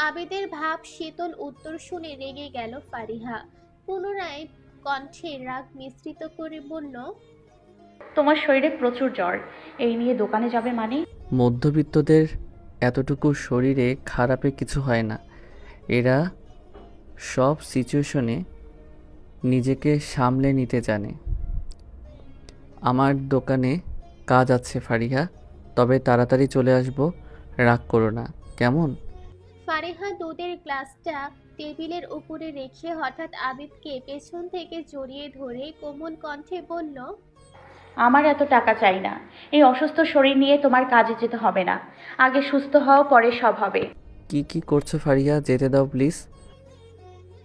আবেদের ভাব শীতল উত্তর শুনে রেগে গেল ফারিহা। পুনরায় কণ্ঠে রাগ মিশ্রিত করে বলল, তোমার শরীরে প্রচুর জ্বর, এই নিয়ে দোকানে যাবে মানে? মধ্যবিত্তদের এতটুকু শরীরে খারাপে কিছু হয় না। এরা সব সিচুয়েশনে নিজেকে সামলে নিতে জানে। আমার দোকানে কাজ আছে ফারিহা, তবে তাড়াতাড়ি চলে আসবো। রাগ করো না, কেমন? ফারিহা দুধের গ্লাসটা টেবিলের উপরে রেখে হঠাৎ আবিদকে পেছন থেকে জড়িয়ে ধরে কোমল কণ্ঠে বলল, আমার এত টাকা চাই না। এই অসুস্থ শরীর নিয়ে তোমার কাজে যেতে হবে না। আগে সুস্থ হও, পরে সব হবে। কি কি করছো ফারিহা, যেতে দাও প্লিজ।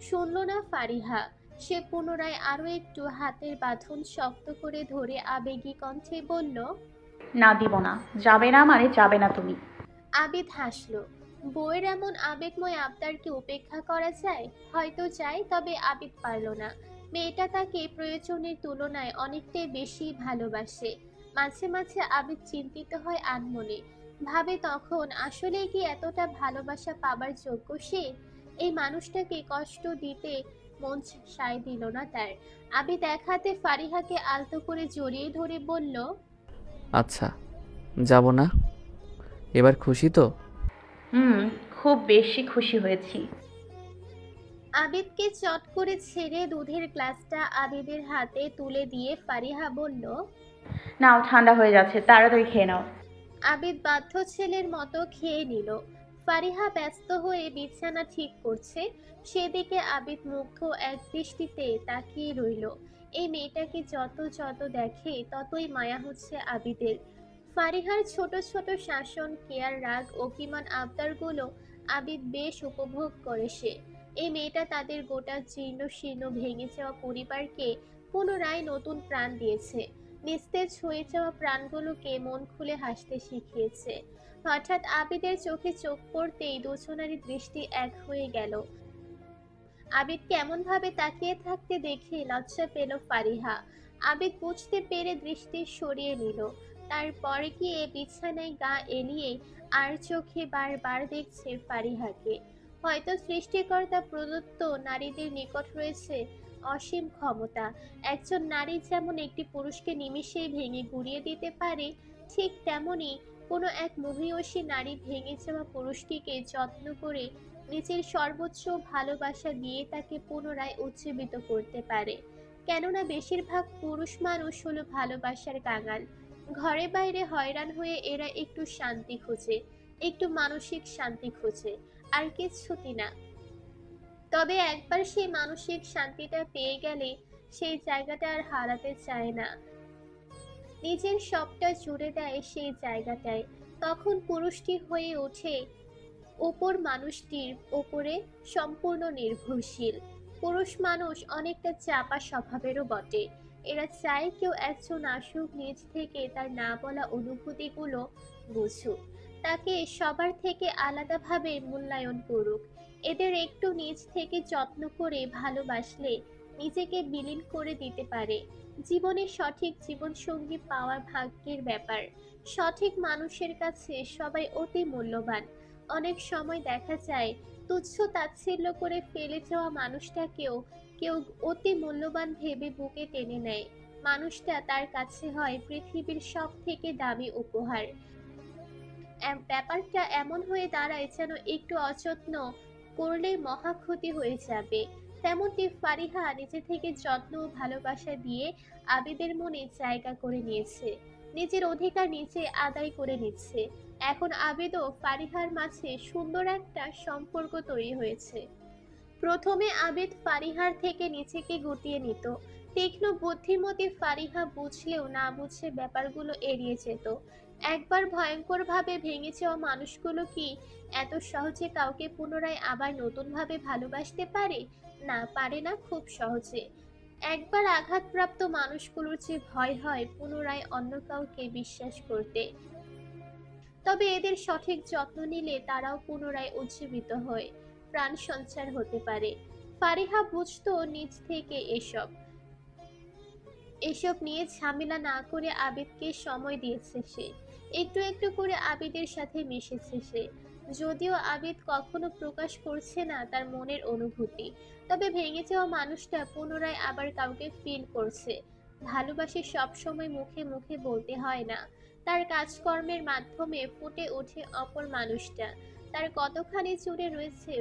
শুনল না ফারিহা। সে পুনরায় আরো একটু হাতের বাঁধন শক্ত করে ধরে আবেগী কণ্ঠে বলল, না, দিব না। যাবে না মানে যাবে না তুমি। আবিদ হাসল। বউয়ের এমন আবেগময় আবদারকে উপেক্ষা করা যায়? হয়তো যায়, তবে আবিদ পারল না। মেয়েটা তাকে প্রয়োজনের তুলনায় অনেকটাই বেশি ভালোবাসে। মাঝে মাঝে আবিদ চিন্তিত হয় আনমনে। ভাবে তখন আসলে কি এতটা ভালোবাসা পাবার যোগ্য সে? এই মানুষটাকে কষ্ট দিতে মন সায় দিল না তার। আবিদ এক হাতে ফারিহাকে আলতো করে জড়িয়ে ধরে বলল, আচ্ছা, যাব না। এবার খুশি তো? হুম, খুব বেশি খুশি হয়েছি। আবিদকে চট করে ছেড়ে দুধের গ্লাসটা আবিদের হাতে তুলে দিয়ে ফারিহা বলল, নাও, ঠান্ডা হয়ে যাচ্ছে, তাড়াতাড়ি খেয়ে নাও। আবিদ বাধ্য ছেলের মতো খেয়ে নিল। ফারিহা ব্যস্ত হয়ে বিছানা ঠিক করছে, সেদিকে আবিদ মুগ্ধ এক দৃষ্টিতে তাকিয়ে রইল। এই মেয়েটাকে যত যত দেখে ততই মায়া হচ্ছে আবিদের। ফারিহার ছোট ছোট শাসন, কেয়ার, রাগ, অভিমান, আবদারগুলো আবিদ বেশ উপভোগ করে সে। এই মেয়েটা তাদের গোটা জীর্ণ শীর্ণ ভেঙে যাওয়া পরিবারকে পুনরায় নতুন প্রাণ দিয়েছে। নিস্তেজ হয়ে যাওয়া প্রাণগুলোকে মন খুলে হাসতে শিখিয়েছে। হঠাৎ আবিদের চোখে চোখ পড়তেই দুজনারই দৃষ্টি এক হয়ে গেল। আবিদকে এমন ভাবে তাকিয়ে থাকতে দেখে লজ্জা পেল ফারিহা। আবিদ বুঝতে পেরে দৃষ্টি সরিয়ে নিল। তারপরে গিয়ে বিছানায় গা এলিয়ে আর চোখে বারবার দেখছে ফারিহাকে। হয়তো সৃষ্টিকর্তা প্রদত্ত নারীদের নিকট রয়েছে অসীম ক্ষমতা। একজন নারী যেমন একটি পুরুষকে নিমিষেই ভেঙে গুঁড়িয়ে দিতে পারে, ঠিক তেমনি কোনো এক মহিয়সী নারী ভেঙে যাওয়া পুরুষটিকে যত্ন করে নিজের সর্বোচ্চ ভালোবাসা দিয়ে তাকে পুনরায় উজ্জীবিত করতে পারে। কেননা বেশিরভাগ পুরুষ মানুষ হলো ভালোবাসার কাঙাল। ঘরে বাইরে হয়রান হয়ে এরা একটু শান্তি খোঁজে, একটু মানসিক শান্তি খোঁজে, আর কিছুই না। তবে একবার সেই মানসিক শান্তিটা পেয়ে গেলে সেই জায়গাটা আর হারাতে চায় না। নিজের সবটা জুড়ে দেয় সেই জায়গাটায়। তখন পুরুষটি হয়ে ওঠে অপর মানুষটির ওপরে সম্পূর্ণ নির্ভরশীল। পুরুষ মানুষ অনেকটা চাপা স্বভাবেরও বটে। এরা চায় কেউ একজন আসুক, নিজ থেকে তার না বলা অনুভূতিগুলো বুঝুক, তাকে সবার থেকে আলাদাভাবে মূল্যায়ন করুক। এদের একটু নিজ থেকে যত্ন করে ভালোবাসলে নিজেকে বিলীন করে দিতে পারে। জীবনে সঠিক জীবনসঙ্গী পাওয়ার ভাগ্যের ব্যাপার। সঠিক মানুষের কাছে সবাই অতি মূল্যবান। অনেক সময় দেখা যায় তুচ্ছ তাচ্ছিল্য করে ফেলে যাওয়া মানুষটাকেও কেউ অতি মূল্যবান ভেবে বুকে টেনে নেয়। মানুষটা তার কাছে হয় পৃথিবীর সব থেকে দামি উপহার। ব্যাপারটা এমন হয়ে দাঁড়ায় যেন একটু অযত্ন করলেই মহা ক্ষতি হয়ে যাবে। তেমনটি ফারিহা নিজে থেকে যত্ন ও ভালোবাসা দিয়ে আবিদের মনে জায়গা করে নিয়েছে, নিজের অধিকার নিজে আদায় করে নিচ্ছে। এখন আবিদ ও ফারিহার মাঝে সুন্দর একটা সম্পর্ক তৈরি হয়েছে। প্রথমে আবিদ ফারিহার থেকে নিজেকে গুটিয়ে নিত। তীক্ষ্ণ বুদ্ধিমতী ফারিহা বুঝলেও না বুঝে ব্যাপারগুলো এড়িয়ে যেত। একবার ভয়ঙ্করভাবে ভেঙে যাওয়া মানুষগুলো কি এত সহজে কাউকে পুনরায় আবার নতুনভাবে ভালোবাসতে পারে? না, পারে না খুব সহজে। একবার আঘাতপ্রাপ্ত মানুষগুলোর যে ভয় হয় পুনরায় অন্য কাউকে বিশ্বাস করতে। তবে এদের সঠিক যত্ন নিলে তারাও পুনরায় উজ্জীবিত হয়ে প্রাণ সঞ্চার হতে পারে। ফারিহা বুঝতো নিজ থেকে এসব এসব নিয়ে ঝামেলা না করে আবিদকে সময় দিয়েছে সে। একটু একটু করে আবিদের সাথে মিশেছে সে। যদিও আবিদ কখনো প্রকাশ করছে না তার মনের অনুভূতি, তবে ভেঙে যাওয়া মানুষটা পুনরায় আবার কাউকে ফিল করছে। ভালোবাসি সবসময় মুখে মুখে বলতে হয় না, তার কাজকর্মের মাধ্যমে ফুটে ওঠে অপর মানুষটা। তার কতখানি জুড়ে রয়েছে।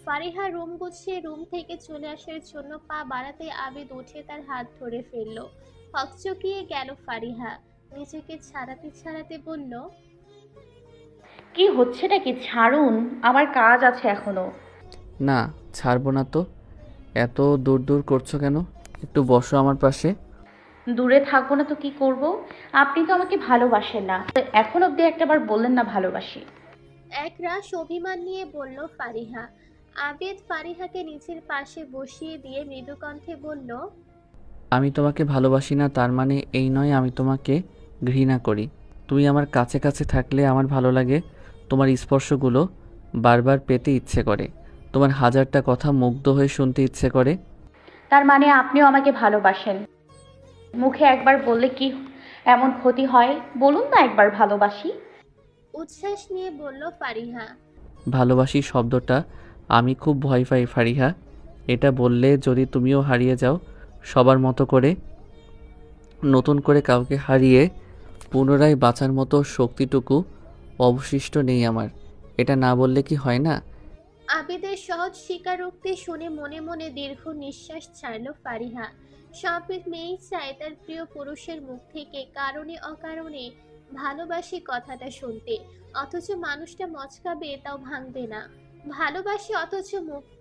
ফারিহা রুম গুছিয়ে রুম থেকে চলে আসার জন্য পা বাড়াতে আবিদ উঠে তার হাত ধরে ফেলল। হকচকিয়ে গেল ফারিহা, নিজেকে ছাড়াতে ছাড়াতে বলল, কি হচ্ছেটা কি? ছাড়ুন, আমার কাজ আছে এখনো। না, ছাড়বো না তো। এত দূর দূর করছো কেন? একটু বসো আমার পাশে। দূরে থাকবো না তো কি করব? আপনি তো আমাকে ভালোবাসেন না, তো এখন অব্দি একটাবার বললেন না ভালোবাসি। একরাশ অভিমান নিয়ে বলল ফারিহা। আবিদ ফারিহাকে নিজের পাশে বসিয়ে দিয়ে মৃদু কণ্ঠে বলল, আমি তোমাকে ভালোবাসি না তার মানে এই নয় আমি তোমাকে ঘৃণা করি। তুমি আমার কাছে কাছে থাকলে আমার ভালো লাগে। তোমার স্পর্শগুলো বারবার পেতে ইচ্ছে করে। তোমার হাজারটা কথা মুগ্ধ হয়ে শুনতে ইচ্ছে করে। তার মানে আপনিও আমাকে ভালোবাসেন? মুখে একবার বললে কি এমন ক্ষতি হয়? বলুন না একবার ভালোবাসি। উচ্ছ্বাস নিয়ে বলল ফারিহা। ভালোবাসি শব্দটা আমি খুব ভয় পাই ফারিহা। এটা বললে যদি তুমিও হারিয়ে যাও সবার মতো করে, নতুন করে কাউকে হারিয়ে পুনরায় বাঁচার মতো শক্তিটুকু অবশিষ্ট নেই আমার। এটা না বললে কি হয় না? আবিদের সহজ স্বীকারোক্তি শুনে মনে মনে দীর্ঘ নিঃশ্বাস ছাড়ল ফারিহা। সব মেয়েই চায় তার প্রিয় পুরুষের মুখ থেকে কারণে অকারণে ভালোবাসি কথাটা শুনতে, অথচ মানুষটা মচকাবে তাও ভাঙবে না। ভালোবাসি অথচ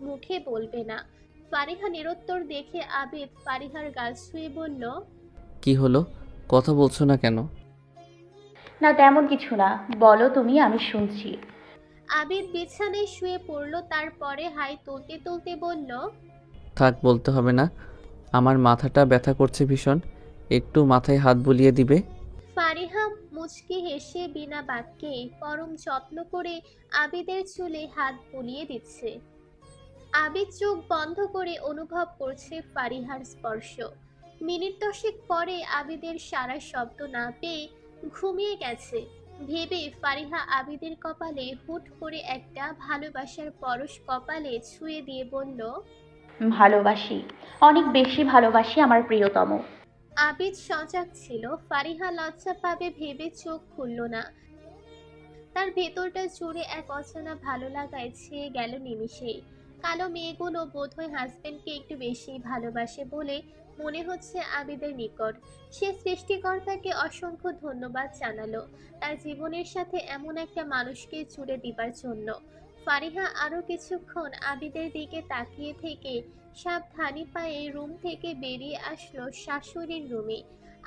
মুখে বলবে না। ফারিহা নিরুত্তর দেখে আবিদ ফারিহার গাল ছুঁয়ে বলল, কি হলো? কথা বলছো না কেন? না তেমন কিছু না, বলো তুমি, আমি শুনছি। আবিদ বিছানায় শুয়ে পড়ল, তারপরে হাই তুলতে তুলতে বলল, থাক, বলতে হবে না। আমার মাথাটা ব্যথা করছে ভীষণ। একটু মাথায় হাত বুলিয়ে দিবে? ফারিহা মুচকি হেসে বিনা বাক্যে পরম যত্ন করে আবিদের চুলে হাত বুলিয়ে দিচ্ছে। আবিদ চোখ বন্ধ করে অনুভব করছে ফারিহার স্পর্শ। মিনিট দশেক পরে আবিদের সারা শব্দ না পেয়ে ঘুমিয়ে গেছে ভেবে ফারিহা আবিদের কপালে হুট করে একটা ভালোবাসার পরশ কপালে ছুঁয়ে দিয়ে বলল, ভালোবাসি, অনেক বেশি ভালোবাসি আমার প্রিয়তম। আবিদ সজাগ ছিল, ফারিহা লজ্জা পাবে ভেবে চোখ খুলল না। তার ভেতরটা জুড়ে এক অচেনা ভালো লাগায় ছেয়ে গেল নিমিষেই। কালো মেয়েগুলো বোধহয় হাজবেন্ডকে একটু বেশি ভালোবাসে বলে মনে হচ্ছে আবিদের নিকট। সে সৃষ্টিকর্তাকে অসংখ্য ধন্যবাদ জানালো তার জীবনের সাথে এমন একটা মানুষকে জুড়ে দিবার জন্য। ফারিহা আরো কিছুক্ষণ আবিদের দিকে তাকিয়ে থেকে সাবধানী পায়ে রুম থেকে বেরিয়ে আসলো শাশুড়ির রুমে।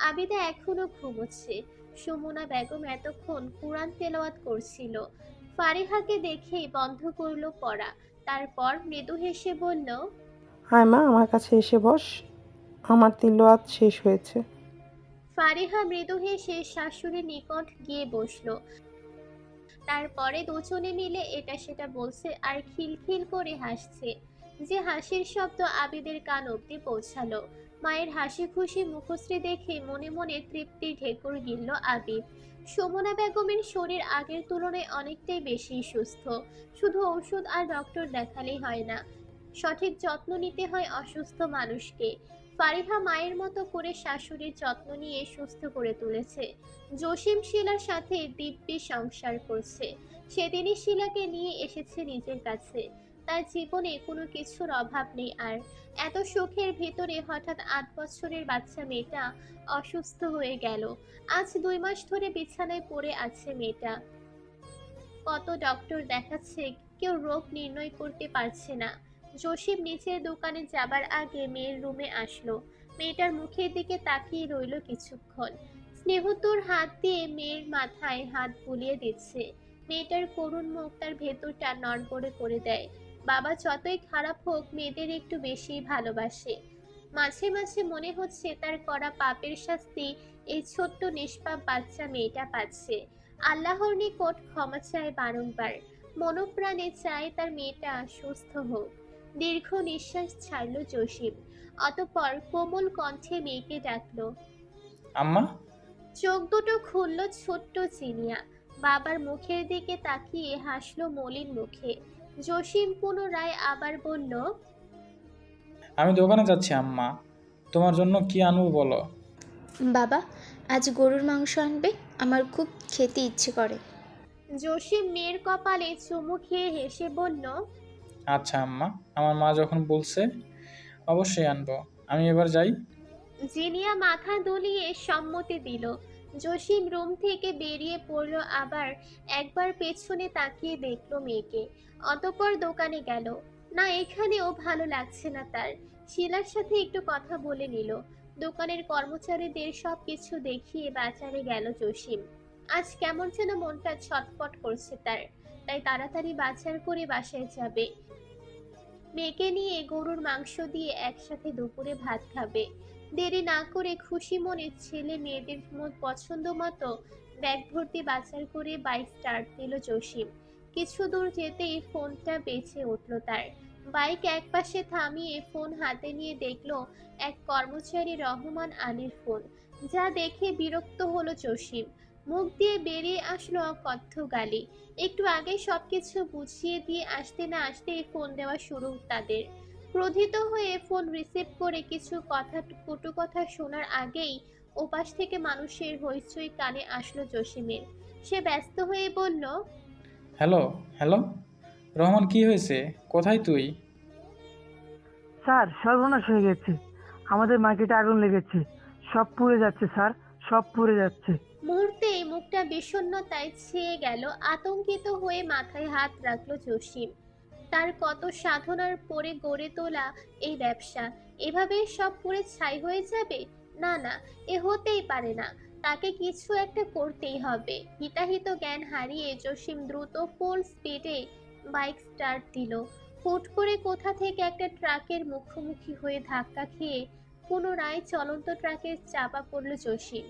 আবিদা এখনো ঘুমোচ্ছে। সুমনা বেগম এতক্ষণ কুরআন তেলাওয়াত করছিল। ফারিহাকে দেখেই বন্ধ করলো পড়া। তারপর মৃদু হেসে বলল, হায় মা, আমার কাছে এসে বস, আমার তিলাওয়াত শেষ হয়েছে। ফারিহা মৃদু হেসে শাশুড়ির নিকট গিয়ে বসলো। তারপরে দুজনে মিলে এটা সেটা বলছে আর খিলখিল করে হাসছে। যে হাসির শব্দ আবিদের কান অব্দি পৌঁছালো। মায়ের হাসি খুশি মুখশ্রী দেখে মনে মনে তৃপ্তির ঢেকুর গিলল আবিদ। সুমনা বেগমের শরীর আগের তুলনায় অনেকটাই বেশি সুস্থ। শুধু ঔষধ আর ডক্টর দেখালেই হয় না, সঠিক যত্ন নিতে হয় অসুস্থ মানুষকে। ফারিহা মায়ের মতো করে শাশুড়ির যত্ন নিয়ে সুস্থ করে তুলেছে। জসিম শিলার সাথে দিব্যি সংসার করছে। সেদিনই শিলাকে নিয়ে এসেছে নিজের কাছে। তার জীবনে কোনো কিছুর অভাব নেই আর। এত সুখের ভিতরে হঠাৎ 8 বছরের বাচ্চা মেয়েটা অসুস্থ হয়ে গেল। আজ 2 মাস ধরে বিছানায় পড়ে আছে মেয়েটা। কত ডক্টর দেখাচ্ছে, কেউ রোগ নির্ণয় করতে পারছে না। জসিম নিচের দোকানে যাবার আগে মেয়ের রুমে আসলো। মেয়েটার মুখের দিকে তাকিয়ে রইল কিছুক্ষণ। স্নেহতোর হাত দিয়ে মেয়ের মাথায় হাত বুলিয়ে দিচ্ছে। মেয়েটার করুণ মুখ তার ভেতরটা নড়বড়ে করে দেয়। বাবা যতই খারাপ হোক মেয়েদের একটু বেশি ভালোবাসে। মাঝে মাঝে মনে হচ্ছে তার করা পাপের শাস্তি এই ছোট্ট নিষ্পাপ বাচ্চা মেয়েটা পাচ্ছে। আল্লাহর নিকট ক্ষমা চায় বারংবার। মনোপ্রাণে চায় তার মেয়েটা সুস্থ হোক। দীর্ঘ নিঃশ্বাস ছাড়ল জসিম। অতঃপর কোমল কণ্ঠে মেয়েকে ডাকলো। আম্মা। চোখ দুটো খুলল ছোট্ট চিনিয়া। বাবার মুখের দিকে তাকিয়ে হাসলো মলিন মুখে। জসিম পুনরায় আবার বলল, আমি দোকানে যাচ্ছি আম্মা, তোমার জন্য কি আনবো বলো? বাবা, আজ গরুর মাংস আনবে, আমার খুব খেতে ইচ্ছে করে। জসিম মেয়ের কপালে চুমু খেয়ে হেসে বলল, আচ্ছা আম্মা, আমার মা যখন বলছে অবশ্যই আনবো। আমি এবার যাই। জিনিয়া মাথা দুলিয়ে সম্মতি দিল। জসিম রুম থেকে বেরিয়ে পড়ল, আবার একবার পেছনে তাকিয়ে দেখলো মেয়েকে। অতঃপর দোকানে গেল। না, এখানেও ভালো লাগছে না তার। শিলার সাথে একটু কথা বলে নিল। দোকানের কর্মচারীদের সবকিছু দেখিয়ে বাজারে গেল জসিম। আজ কেমন যেন মনটা ছটফট করছে তার, তাই তাড়াতাড়ি বাজার করে বাসায় যাবে। মেয়েকে নিয়ে গরুর মাংস দিয়ে একসাথে দুপুরে ভাত খাবে। দেরি না করে খুশি মনে ছেলে মেয়েদের পছন্দ মতো ব্যাগ ভর্তি বাজার করে বাইক স্টার্ট দিল জসিম। কিছু দূর যেতেই ফোনটা বেঁচে উঠল তার। বাইক একপাশে থামিয়ে ফোন হাতে নিয়ে দেখলো এক কর্মচারী রহমান আলীর ফোন। যা দেখে বিরক্ত হলো জসিম। মুখ দিয়ে বেরিয়ে আসলো অকথ্য গালি। একটু আগে সবকিছু বুঝিয়ে দিয়ে আসতে না আসতেই ফোন দেওয়া শুরু তাদের। ক্রোধিত হয়ে ফোন রিসিভ করে কিছু কটু কথা শোনার আগেই ওপাশ থেকে মানুষের হইচই কানে আসলো জসিমের। সে ব্যস্ত হয়ে বলল, হ্যালো হ্যালো, রহমান, কি হয়েছে? কোথায় তুই? স্যার, সর্বনাশ হয়ে গেছে। আমাদের মার্কেটে আগুন লেগেছে। সব পুড়ে যাচ্ছে স্যার, সব পুড়ে যাচ্ছে। মুহূর্তেই মুখটা বিষণ্ণতায় ছেয়ে গেল। আতঙ্কিত হয়ে মাথায় হাত রাখলো জসিম। তার কত সাধনার পরে গড়ে তোলা এই ব্যবসা এভাবে সব পুড়ে ছাই হয়ে যাবে? না না, এ হতেই পারে না। তাকে কিছু একটা করতেই হবে। হিতাহিত জ্ঞান হারিয়ে জসিম দ্রুত ফুল স্পিডে বাইক স্টার্ট দিল। হুট করে কোথা থেকে একটা ট্রাকের মুখোমুখি হয়ে ধাক্কা খেয়ে পুনরায় চলন্ত ট্রাকের চাপা পড়ল জসিম।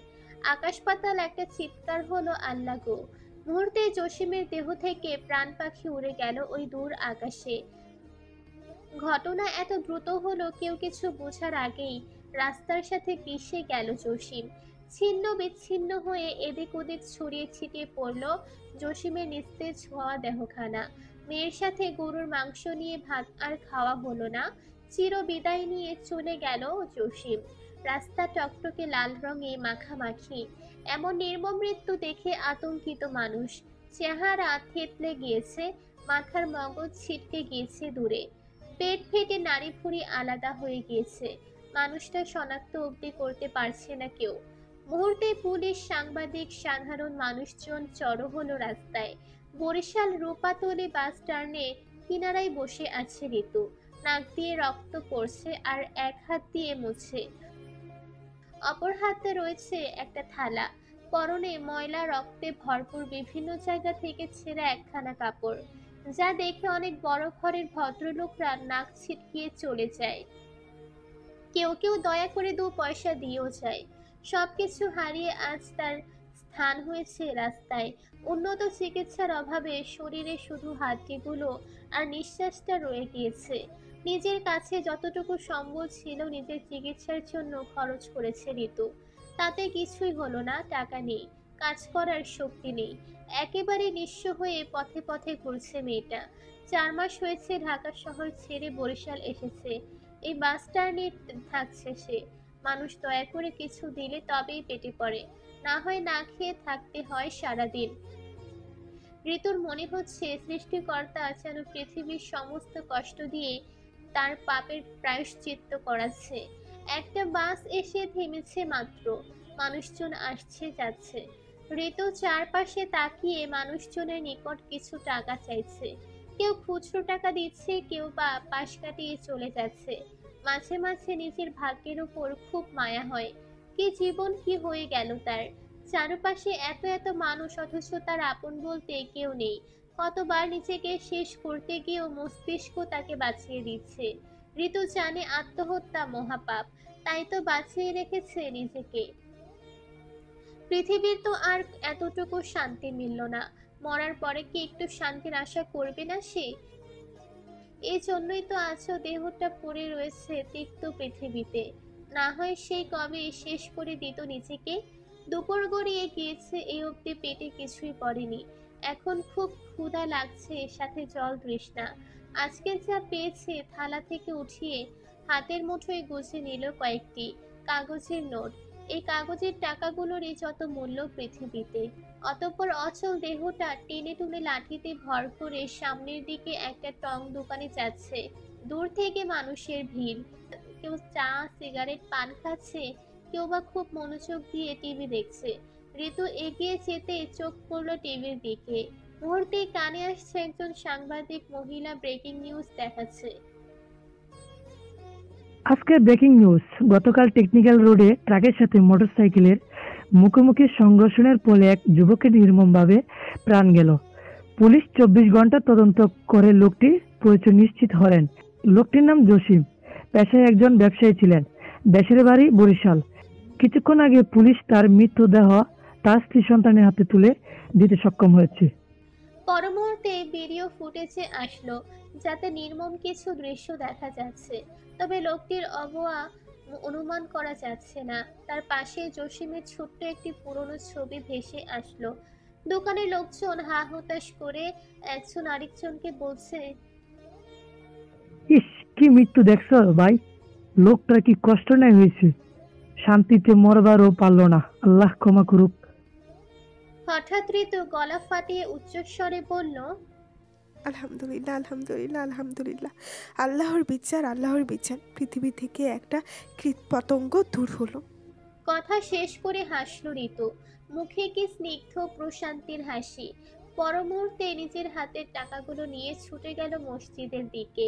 আকাশ পাতাল একটা চিৎকার হলো, আল্লাহ গো! মুহূর্তে জসিমের দেহ থেকে প্রাণ পাখি উড়ে গেল ওই দূর আকাশে। ঘটনা এত দ্রুত হলো কেউ কিছু বোঝার আগেই রাস্তার সাথে মিশে গেল জসিম। ছিন্ন বিচ্ছিন্ন হয়ে এদিক ওদিক ছড়িয়ে ছিটিয়ে পড়ল জসিমের নিস্তেজ হওয়া দেহখানা। মেয়ের সাথে গরুর মাংস নিয়ে ভাত আর খাওয়া হলো না। চির বিদায় নিয়ে চলে গেল জসিম। রাস্তা টকটকে লাল রঙে মাখামাখি। এমন নির্মম মৃত্যু দেখে আতঙ্কিত মানুষ। চেহারা থেতলে গিয়েছে, মাথার মগজ ছিটকে গিয়েছে দূরে। পেট ফেটে নাড়ি ভুঁড়ি আলাদা হয়ে গিয়েছে। মানুষটা শনাক্ত অবধি করতে পারছে না কেউ। মুহূর্তে পুলিশ, সাংবাদিক, সাধারণ মানুষজন জড়ো হলো রাস্তায়। বরিশাল রূপাতলি বাস স্ট্যান্ডে কিনারায় বসে আছে ঋতু। নাক দিয়ে রক্ত পড়ছে আর এক হাত দিয়ে মুছে। অপর হাতে রয়েছে একটা থালা। পরনে ময়লা রক্তে ভরপুর বিভিন্ন জায়গা থেকে ছেঁড়া একখানা কাপড়, যা দেখে অনেক বড় ঘরের ভদ্রলোকরা নাক ছিটকিয়ে চলে যায়। কেউ কেউ দয়া করে 2 পয়সা দিয়েও যায়। সবকিছু হারিয়ে আজ তার স্থান হয়েছে রাস্তায়। উন্নত চিকিৎসার অভাবে শরীরে শুধু হাড্ডিগুলো আর নিঃশ্বাসটা রয়ে গিয়েছে। নিজের কাছে যতটুকু সম্বল ছিল নিজের চিকিৎসার জন্য খরচ করেছে ঋতু। তাতে কিছুই হলো না। টাকা নেই, কাজ করার শক্তি নেই। একেবারে নিঃস্ব হয়ে পথে পথে ঘুরছে মেয়েটা। 4 মাস হয়েছে ঢাকা শহর ছেড়ে বরিশাল এসেছে। এই বাস স্ট্যান্ডে থাকছে সে। মানুষ দয়া করে কিছু দিলে তবেই পেটে পড়ে, না হয় না খেয়ে থাকতে হয় সারাদিন। ঋতুর মনে হচ্ছে সৃষ্টিকর্তা যেন পৃথিবীর সমস্ত কষ্ট দিয়ে তার পাপের প্রায়শ্চিত্ত করাচ্ছে। একটা বাস এসে থেমেছে মাত্র। মানুষজন আসছে যাচ্ছে। ঋতু চারপাশে তাকিয়ে মানুষজনের নিকট কিছু টাকা চাইছে। কেউ খুচরো টাকা দিচ্ছে, কেউ বা পাশ কাটিয়ে চলে যাচ্ছে। মাঝে মাঝে নিজের ভাগ্যের উপর খুব মায়া হয়। কি জীবন, কি হয়ে গেল তার! চারপাশে এত এত মানুষ, অথচ তার আপন বলতে কেউ নেই। কতবার নিজেকে শেষ করতে গিয়েও মস্তিষ্ক তাকে বাঁচিয়ে দিচ্ছে। ঋতু জানে আত্মহত্যা মহাপাপ, তাই তো বাঁচিয়ে রেখেছে নিজেকে। পৃথিবীর তো আর এতটুকু শান্তি মিলল না। মরার পরে কি একটু শান্তির আশা করবে না সে? এই জন্যই তো আজও দেহটা পড়ে রয়েছে তিক্ত পৃথিবীতে। না হয় সেই কবে শেষ করে দিত নিজেকে। দুপুর গড়িয়ে গিয়েছে, এই অবধি পেটে কিছুই পড়েনি। এখন খুব ক্ষুধা লাগছে, সাথে জল তৃষ্ণা। আজকে যা পেয়েছে থালা থেকে উঠিয়ে হাতের মুঠোয় গুছে নিল কয়েকটি কাগজের নোট। এই কাগজের টাকাগুলোরই যত মূল্য পৃথিবীতে। অতঃপর অচল দেহটা টেনে টুনে লাঠিতে ভর করে সামনের দিকে একটা টং দোকানে যাচ্ছে। দূর থেকে মানুষের ভিড়, কেউ চা সিগারেট পান খাচ্ছে, কেউ বা খুব মনোযোগ দিয়ে টিভি দেখছে। ঋতু এগিয়ে যেতে চোখ পড়ল টিভির দিকে। মুহূর্তেই কানে আসছে একজন সাংবাদিক মহিলা ব্রেকিং নিউজ দেখাচ্ছে। আজকের ব্রেকিং নিউজ, গতকাল টেকনিক্যাল রোডে ট্রাকের সাথে মোটরসাইকেলের মুখোমুখি সংঘর্ষণের ফলে এক যুবকের নির্মমভাবে প্রাণ গেল। পুলিশ 24 ঘন্টা তদন্ত করে লোকটি পরিচয় নিশ্চিত হলেন। লোকটির নাম জসিম, পেশায় একজন ব্যবসায়ী ছিলেন, দেশের বাড়ি বরিশাল। কিছুক্ষণ আগে পুলিশ তার মৃতদেহ তার স্ত্রী সন্তানের হাতে তুলে দিতে সক্ষম হয়েছে। পর মুহূর্তে ভিডিও ফুটেজে আসলো, যাতে নির্মম কিছু দৃশ্য দেখা যাচ্ছে, তবে লোকটির অবয়ব অনুমান করা যাচ্ছে না। তার পাশে জসিমের ছোট্ট একটি পুরনো ছবি ভেসে আসলো। দোকানের লোকজন হা হতাশ করে একজন আরেকজনকে বলছে, ইস, কি মৃত্যু দেখছো ভাই, লোকটার কি কষ্ট নেই হয়েছে, শান্তিতে মরবারও পারলো না, আল্লাহ ক্ষমা করুক। হঠাৎ ঋতু গলা ফাটিয়ে উচ্চস্বরে বলল, আলহামদুলিল্লাহ, আলহামদুলিল্লাহ, আলহামদুলিল্লাহ। আল্লাহর বিচার, আল্লাহর বিচার। পৃথিবী থেকে একটা কীটপতঙ্গ দূর হলো। কথা শেষ করে হাসল ঋতু, মুখে কি স্নিগ্ধ প্রশান্তির হাসি। পর মুহূর্তে নিজের হাতের টাকাগুলো নিয়ে ছুটে গেল মসজিদের দিকে।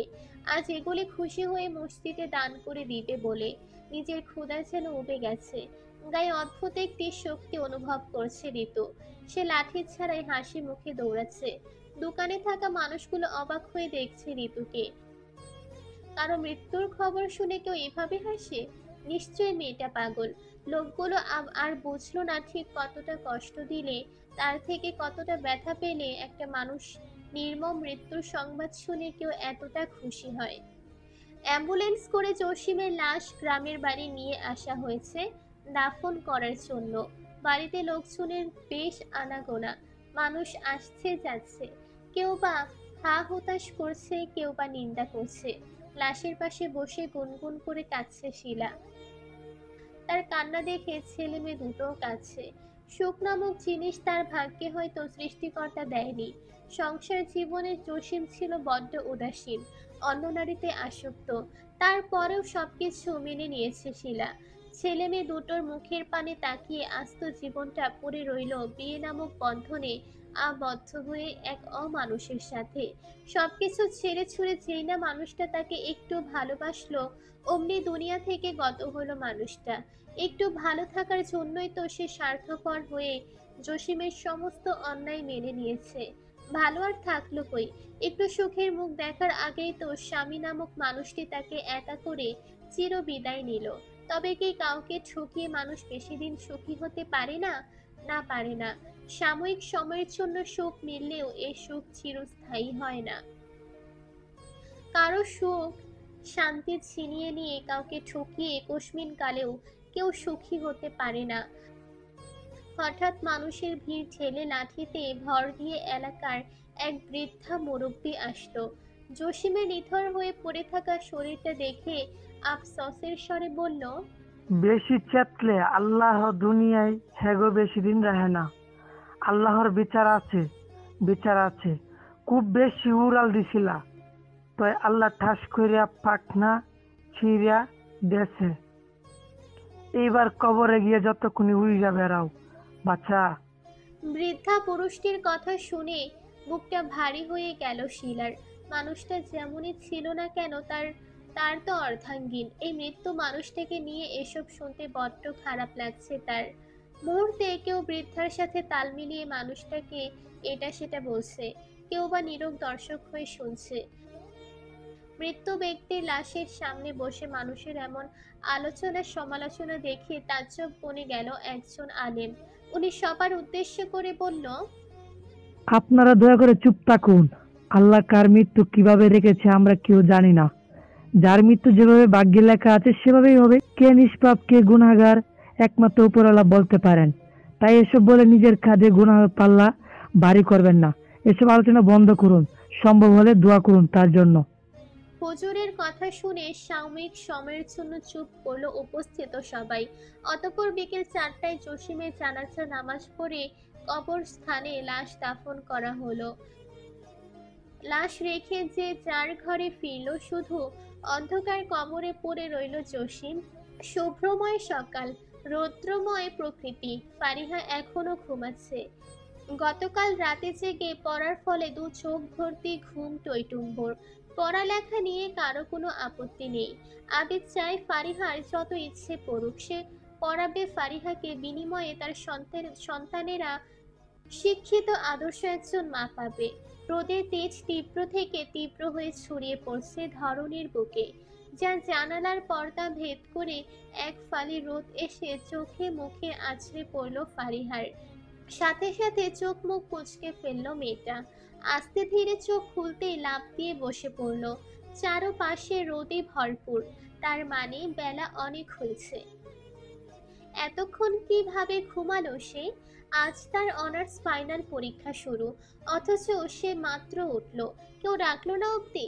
আজ এগুলি খুশি হয়ে মসজিদে দান করে দিবে বলে। নিজের ক্ষুধা যেন উবে গেছে। গায়ে অদ্ভুত একটি শক্তি অনুভব করছে ঋতু। সে লাঠি ছাড়াই হাসি মুখে দৌড়াচ্ছে। দোকানে থাকা মানুষগুলো অবাক হয়ে দেখছে ঋতুকে। কারো মৃত্যুর খবর শুনে কেউ এভাবে হাসে? নিশ্চয়ই মেয়েটা পাগল। লোকগুলো আর বুঝলো না ঠিক কতটা কষ্ট দিলে, তার থেকে কতটা ব্যথা পেলে একটা মানুষ নির্মম মৃত্যুর সংবাদ শুনে কেউ এতটা খুশি হয়। অ্যাম্বুলেন্স করে জসিমের লাশ গ্রামের বাড়ি নিয়ে আসা হয়েছে দাফন করার জন্য। বাড়িতে লোকজনের বেশ আনাগোনা, মানুষ আসছে যাচ্ছে, কেউ বা হা হুতাশ করছে, কেউ বা নিন্দা করছে। লাশের পাশে বসে গুনগুন করে কাঁদছে শিলা। তার কান্না দেখে ছেলে মেয়ে দুটোও কাঁদছে। সুখ নামক জিনিস তার ভাগ্যে হয়তো সৃষ্টিকর্তা দেয়নি। সংসার জীবনে জসিম ছিল বড্ড উদাসীন, অন্য নারীতে আসক্ত। তারপরেও সবকিছু মেনে নিয়েছে শিলা। ছেলে মেয়ে দুটোর মুখের পানে তাকিয়ে আস্ত জীবনটা পড়ে রইল বিয়ে নামক বন্ধনে আবদ্ধ হয়ে এক অমানুষের সাথে। সবকিছু ছেড়ে ছুড়ে যেই না মানুষটা তাকে একটু ভালোবাসলো, অমনি দুনিয়া থেকে গত হলো মানুষটা। একটু ভালো থাকার জন্যই তো সে স্বার্থপর হয়ে জসিমের সমস্ত অন্যায় মেনে নিয়েছে। ভালো আর থাকলো কই? একটু সুখের মুখ দেখার আগেই তো স্বামী নামক মানুষটি তাকে একা করে চির বিদায় নিল। তবে কি কাউকে ঠকিয়ে মানুষ বেশি দিন সুখী হতে পারে না? না, পারে না। সাময়িক সময়ের জন্য সুখ মিললেও এই সুখ চিরস্থায়ী হয় না। কারো সুখ শান্তি ছিনিয়ে নিয়ে কাউকে ঠকিয়ে কস্মিন কালেও কেউ সুখী হতে পারে না। হঠাৎ মানুষের ভিড় ঠেলে লাঠিতে ভর দিয়ে এলাকার এক বৃদ্ধা মুরব্বী আসলো। জসিমের নিথর হয়ে পড়ে থাকা শরীরটা দেখে আফসোসের স্বরে বলল, বেশি চেতলে আল্লাহ দুনিয়ায় হেগো বেশি দিন রাহে না, আল্লাহর বিচার আছে, বিচার আছে। খুব বেশি উড়াল দিছিলা, তাই আল্লাহ ঠাস কইরা পাখনা ছিঁড়া দেছে। এইবার কবরে গিয়ে যতক্ষণ উড়িয়া বেড়াও বাচ্চা। বৃদ্ধা পুরুষটির কথা শুনে বুকটা ভারী হয়ে গেল শিলার। মানুষটা যেমনই ছিল না কেন, তার তো অর্ধাঙ্গিন। এই মৃত্যু মানুষটাকে নিয়ে এসব শুনতে বড্ড খারাপ লাগছে তার। মুহূর্তে কেউ বৃদ্ধার সাথে তাল মিলিয়ে মানুষটাকে এটা সেটা বলছে, কেউ বা নীরব দর্শক হয়ে শুনছে। মৃত্যু ব্যক্তির লাশের সামনে বসে মানুষের এমন আলোচনা সমালোচনা দেখে তাজ্জব বনে গেল একজন আলেম। উনি সবার উদ্দেশ্য করে বলল, আপনারা দয়া করে চুপ থাকুন। আল্লাহ কার মৃত্যু কিভাবে রেখেছে আমরা কেউ জানি না। যার মৃত্যু যেভাবে ভাগ্যে লেখা আছে সেভাবেই হবে। কে নিষ্পাপ কে গুনাহগার একমাত্র উপরওয়ালা বলতে পারেন। তাই এসব বলে নিজের কাঁধে গুনাহের পাল্লা ভারী করবেন না। এসব আলোচনা বন্ধ করুন, সম্ভব হলে দোয়া করুন তার জন্য। হুজুরের কথা শুনে সাময়িক সময়ের জন্য চুপ করলো উপস্থিত সবাই। অতঃপর বিকেল 4টায় জসিমের জানাজা নামাজ পড়ে কবরস্থানে লাশ দাফন করা হলো। লাশ রেখে যে যার ঘরে ফিরল, শুধু অন্ধকার কবরে পড়ে রইল জসিম। শুভ্রময় সকাল, রৌদ্রময় প্রকৃতি। ফারিহা এখনো ঘুমাচ্ছে। গতকাল রাতে জেগে পড়ার ফলে দু চোখ ভর্তি ঘুম টইটুম্বর। পড়ালেখা নিয়ে কারো কোনো আপত্তি নেই। আবিদ চায় ফারিহার যত ইচ্ছে পড়ুক, সে পড়াবে ফারিহাকে, বিনিময়ে তার সন্তানেরা শিক্ষিত আদর্শ একজন মা পাবে। রোদের তেজ তীব্র থেকে তীব্র হয়ে ছড়িয়ে পড়ছে ধরণীর বুকে, যা জানালার পর্দা ভেদ করে এক ফালি রোদ এসে চোখে মুখে আছড়ে পড়ল ফারিহার। সাথে সাথে চোখ মুখ কুঁচকে ফেললো মেয়েটা। আস্তে ধীরে চোখ খুলতেই লাফ দিয়ে বসে পড়ল। চারপাশে রোদে ভরপুর, তার মানে বেলা অনেক হয়েছে। এতক্ষণ কিভাবে ঘুমালো সে? আজ তার অনার্স ফাইনাল পরীক্ষা শুরু, অথচ সে মাত্র উঠল, কেউ ডাকলো না অব্দি।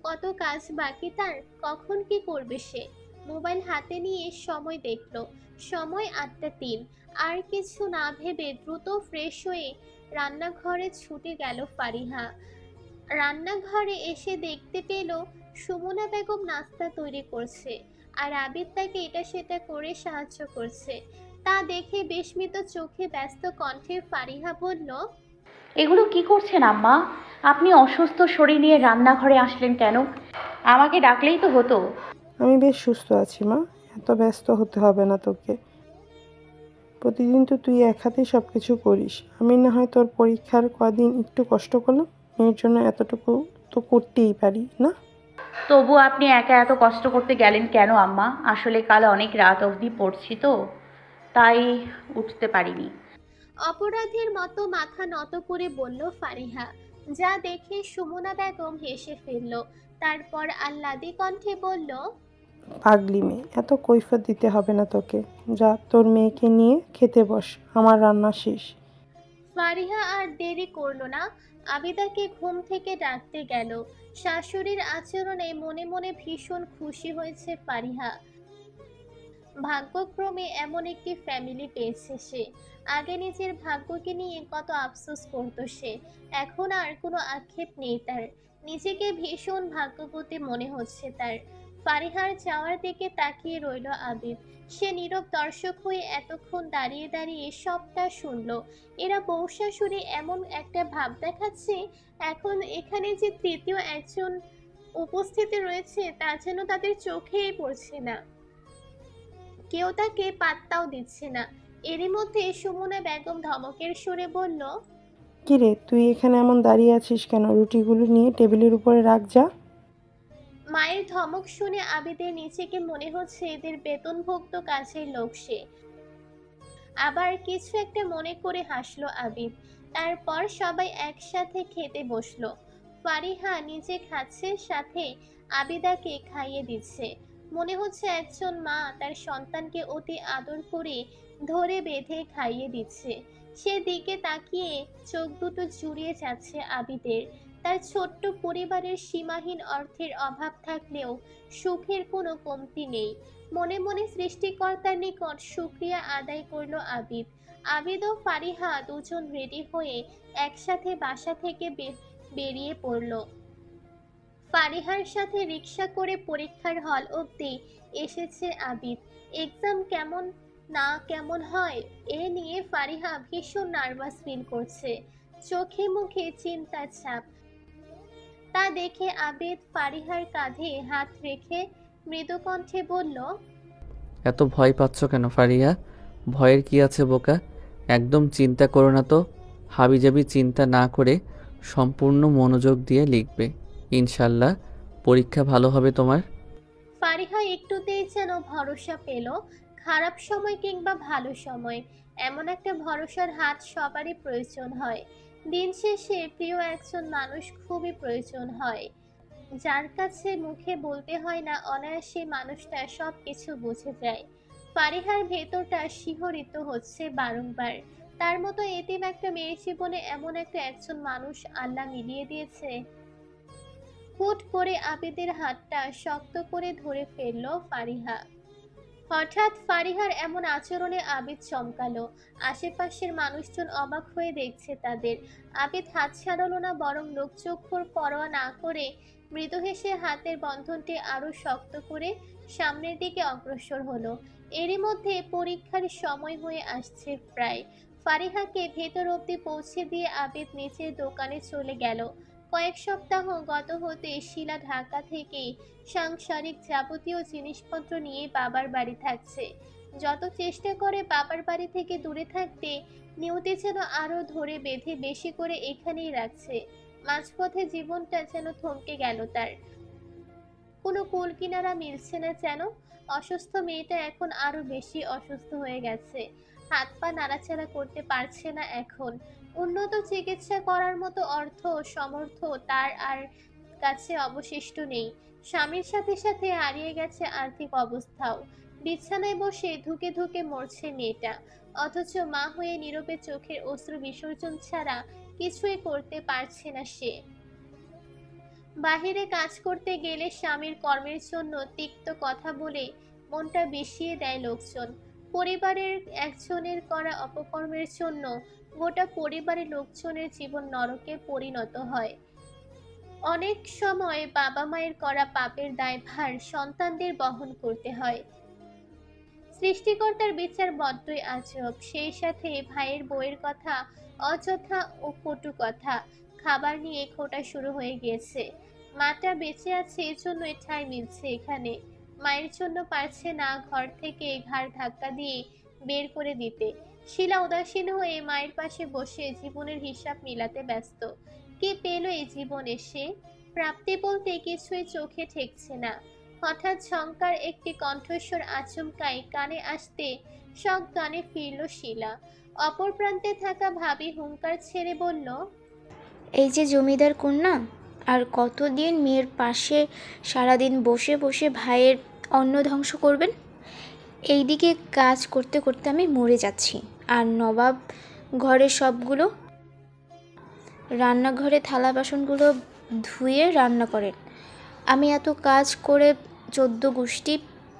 কত কাজ বাকি তার, কখন কি করবে সে? মোবাইল হাতে নিয়ে সময় দেখলো, সময় 8টা 3। আর কিছু না ভেবে দ্রুত ফ্রেশ হয়ে রান্নাঘরে ছুটে গেল ফারিহা। রান্নাঘরে এসে দেখতে পেল সুমনা বেগম নাস্তা তৈরি করছে, আর আবিদ তাকে এটা সেটা করে সাহায্য করছে। তা দেখে বিস্মিত চোখে ব্যস্ত কণ্ঠে ফারিহা বলল, এগুলো কি করছেন আম্মা? আপনি অসুস্থ শরীর নিয়ে রান্নাঘরে আসলেন কেন? আমাকে ডাকলেই তো হতো। আমি বেশ সুস্থ আছি মা, এত ব্যস্ত হতে হবে না তোকে। প্রতিদিন তো তুই এক হাতেই সব কিছু করিস। আমি না হয় তোর পরীক্ষার কদিন একটু কষ্ট করলাম, মেয়ের জন্য এতটুকু তো করতেই পারি না? তবু আপনি একা এত কষ্ট করতে গেলেন কেন আম্মা? আসলে কাল অনেক রাত অবধি পড়ছি তো, তাই উঠতে পারিনি। অপরাধীর মতো মাথা নত করে বলল ফারিহা। যা দেখে সুমনা বেগম হেসে ফেলল। তারপর আহ্লাদী কণ্ঠে বলল, পাগলি মেয়ে, এত কৈফিয়ত দিতে হবে না তোকে। যা তোর মেয়েকে নিয়ে খেতে বস, আমার রান্না শেষ। ফারিহা আর দেরি করলো না, আবিদাকে ঘুম থেকে ডাকতে গেল। শাশুড়ির আচরণে মনে মনে ভীষণ খুশি হয়েছে ফারিহা। ভাগ্যক্রমে এমন একটি ফ্যামিলি পেয়েছে সে। আগে নিজের ভাগ্যকে নিয়ে কত আফসোস করত সে, এখন আর কোনো আক্ষেপ নেই তার। নিজেকে ভীষণ ভাগ্যবতী মনে হচ্ছে তার। ফারিহার যাওয়ার দিকে তাকিয়ে রইল আবিদ। সে নীরব দর্শক হয়ে এতক্ষণ দাঁড়িয়ে দাঁড়িয়ে সবটা শুনলো। এরা বউ শাশুড়ি এমন একটা ভাব দেখাচ্ছে, এখন এখানে যে তৃতীয় একজন উপস্থিতি রয়েছে তা যেন তাদের চোখেই পড়ছে না। কেউ তাকে পাত্তাও দিচ্ছে না। এরই মধ্যে সুমনা বেগম ধমকের সুরে বলল, কিরে, তুই এখানে এমন দাঁড়িয়ে আছিস কেন? রুটিগুলো নিয়ে টেবিলের উপরে রাখ যা। মায়ের ধমক শুনে আবিদের নিজেকে মনে হচ্ছে এদের বেতনভুক্ত কাজের লোক সে। আবার কিছু একটা মনে করে হাসলো আবিদ। তারপর সবাই একসাথে খেতে বসলো। ফারিহা নিজে খাচ্ছে, সাথে আবিদাকে খাইয়ে দিচ্ছে। মনে হচ্ছে একজন মা তার সন্তানকে অতি আদর করে ধরে বেঁধে খাইয়ে দিচ্ছে। সেদিকে তাকিয়ে চোখ দুটো জুড়িয়ে যাচ্ছে আবিদের। তার ছোট্ট পরিবারের সীমাহীন অর্থের অভাব থাকলেও সুখের কোনো কমতি নেই। মনে মনে সৃষ্টিকর্তার নিকট শুকরিয়া আদায় করলো আবিদ। আবিদ ও ফারিহা দুজন রেডি হয়ে একসাথে বাসা থেকে বেরিয়ে পড়ল। ফারিহার সাথে রিক্সা করে পরীক্ষার হল অবধি এসেছে আবিদ। এক্সাম কেমন না কেমন হয় এ নিয়ে ফারিহা ভীষণ নার্ভাস ফিল করছে। চোখে মুখে চিন্তার ছাপ। তা দেখে আবিদ ফারিহার কাঁধে হাত রেখে মৃদু কণ্ঠে বলল, এত ভয় পাচ্ছ কেন ফারিয়া? ভয়ের কি আছে বোকা? একদম চিন্তা করো না তো। হাবিজাবি চিন্তা না করে সম্পূর্ণ মনোযোগ দিয়ে লিখবে। ইনশাল্লাহ পরীক্ষা ভালো হবে তোমার। ফারিহা একটুতেই যেন ভরসা পেল। খারাপ সময় কিংবা ভালো সময়, এমন একটা ভরসার হাত সবারই প্রয়োজন হয়। দিন শেষে প্রিয় একজন মানুষ খুবই প্রয়োজন হয়, যার কাছে মুখে বলতে হয় না, অনায়াসে মানুষটা সব কিছু বুঝে যায়। ফারিহার ভেতরটা শিহরিত হচ্ছে বারংবার। তার মতো এতিম একটা মেয়ের জীবনে এমন একটা একজন মানুষ আল্লাহ মিলিয়ে দিয়েছে। হুট করে আবিদের হাতটা শক্ত করে ধরে ফেলল ফারিহা। হঠাৎ ফারিহার এমন আচরণে আবিদ চমকালো। আশেপাশের মানুষজন অবাক হয়ে দেখছে তাদের। আবিদ হাত ছাড়ালো না, বরং লোকচক্ষুর পরোয়া না করে মৃদু হেসে হাতের বন্ধনটি আরো শক্ত করে সামনের দিকে অগ্রসর হলো। এরই মধ্যে পরীক্ষার সময় হয়ে আসছে প্রায়। ফারিহাকে ভেতর অবধি পৌঁছে দিয়ে আবিদ নিচের দোকানে চলে গেল। কয়েক সপ্তাহ গত হতে শিলা ঢাকা থেকে সাংসারিক যাবতীয় জিনিসপত্র নিয়ে বাবার বাড়ি থাকছে। যত চেষ্টা করে বাবার বাড়ি থেকে দূরে থাকতে, নিয়তি যেন আরো ধরে বেঁধে বেশি করে এখানেই রাখছে। মাঝপথে জীবনটা যেন থমকে গেল তার। কোনো কুল কিনারা মিলছে না যেন। অসুস্থ মেয়েটা এখন আরো বেশি অসুস্থ হয়ে গেছে। হাত পা নাড়াচাড়া করতে পারছে না এখন। উন্নত চিকিৎসা করার মতো অর্থ সমর্থ তার আর কাছে অবশিষ্ট নেই। স্বামীর সাথে সাথে হারিয়ে গেছে আর্থিক অবস্থাও। বিছানায় বসে ধুকে ধুকে মরছে মেয়েটা, অথচ মা হয়ে নীরবে চোখের অশ্রু বিসর্জন ছাড়া কিছুই করতে পারছে না সে। বাহিরে কাজ করতে গেলে স্বামীর কর্মের জন্য তিক্ত কথা বলে মনটা বিষিয়ে দেয় লোকজন। পরিবারের একজনের করা অপকর্মের জন্য গোটা পরিবারের লোকজনের জীবন নরকে পরিণত হয়। অনেক সময় বাবা মায়ের করা পাপের দায়ভার সন্তানদের বহন করতে হয়। সৃষ্টিকর্তার বিচার বড্ডই আজব। সেই সাথে ভাইয়ের বউয়ের কথা, অযথা ও কটু কথা। খাবার নিয়ে খোঁটা শুরু হয়ে গিয়েছে। মাটা বেঁচে আছে এজন্যই ঠাঁই মিলছে এখানে। মায়ের জন্য পারছে না ঘর থেকে ঘাড় ধাক্কা দিয়ে বের করে দিতে। শিলা উদাসীন হয়ে মায়ের পাশে বসে জীবনের হিসাব মিলাতে ব্যস্ত। কি পেল এই জীবনে সে? প্রাপ্তি বলতে কিছুই চোখে ঠেকছে না। হঠাৎ ঝংকার একটি কণ্ঠস্বর আচমকাই কানে আসতে সজ্ঞানে ফিরল শিলা। অপর প্রান্তে থাকা ভাবি হুঙ্কার ছেড়ে বলল, এই যে জমিদার কন্যা, আর কতদিন মেয়ের পাশে সারাদিন বসে বসে ভাইয়ের অন্ন ধ্বংস করবেন? এইদিকে কাজ করতে করতে আমি মরে যাচ্ছি, আর নবাব ঘরে সবগুলো রান্নাঘরে থালা বাসনগুলো ধুয়ে রান্না করেন। আমি এত কাজ করে 14 গোষ্ঠী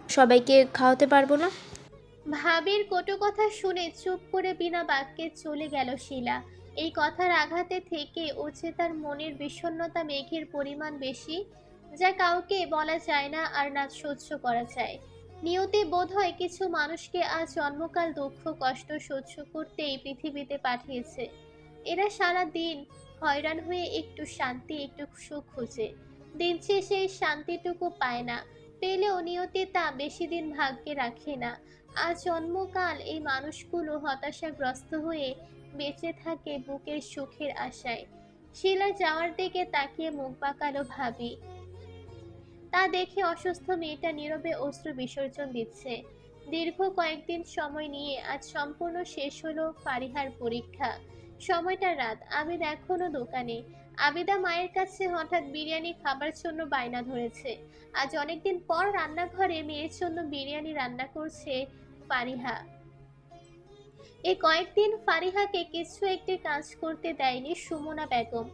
সবাইকে খাওয়াতে পারবো না। ভাবির কটু কথা শুনে চুপ করে বিনা বাক্যে চলে গেল শিলা। এই কথার আঘাতে থেকে ওছে তার মনের বিষণ্ণতা মেঘের পরিমাণ বেশি, যা কাউকে বলা যায় না আর না সহ্য করা যায়। নিয়তি বোধ হয় কিছু মানুষকে আজ জন্মকাল দুঃখ কষ্ট সহ্য করতেই পৃথিবীতে পাঠিয়েছে। এরা সারা দিন হয়রান হয়ে একটু শান্তি একটু সুখ খুঁজে। দিন শেষে এই শান্তিটুকু পায় না। পেলেও নিয়তি তা বেশি দিন ভাগ্যে রাখে না। আজ জন্মকাল এই মানুষগুলো হতাশাগ্রস্ত হয়ে বেঁচে থাকে বুকের সুখের আশায়। শিলা যাওয়ার দিকে তাকিয়ে মুখ বাঁকালো ভাবি। তা দেখে অসুস্থ মেয়েটা নীরবে অশ্রু বিসর্জন দিচ্ছে। দীর্ঘ কয়েকদিন সময় নিয়ে আজ সম্পূর্ণ শেষ হলো ফারিহার পরীক্ষা। সময়টা রাত। আবিদ এখনো দোকানে। আবিদা মায়ের কাছে হঠাৎ বিরিয়ানি খাবার জন্য বায়না ধরেছে। আজ অনেকদিন পর রান্নাঘরে মেয়ের জন্য বিরিয়ানি রান্না করছে ফারিহা। এই কয়েকদিন ফারিহাকে কিছু একটি কাজ করতে দেয়নি সুমনা বেগম।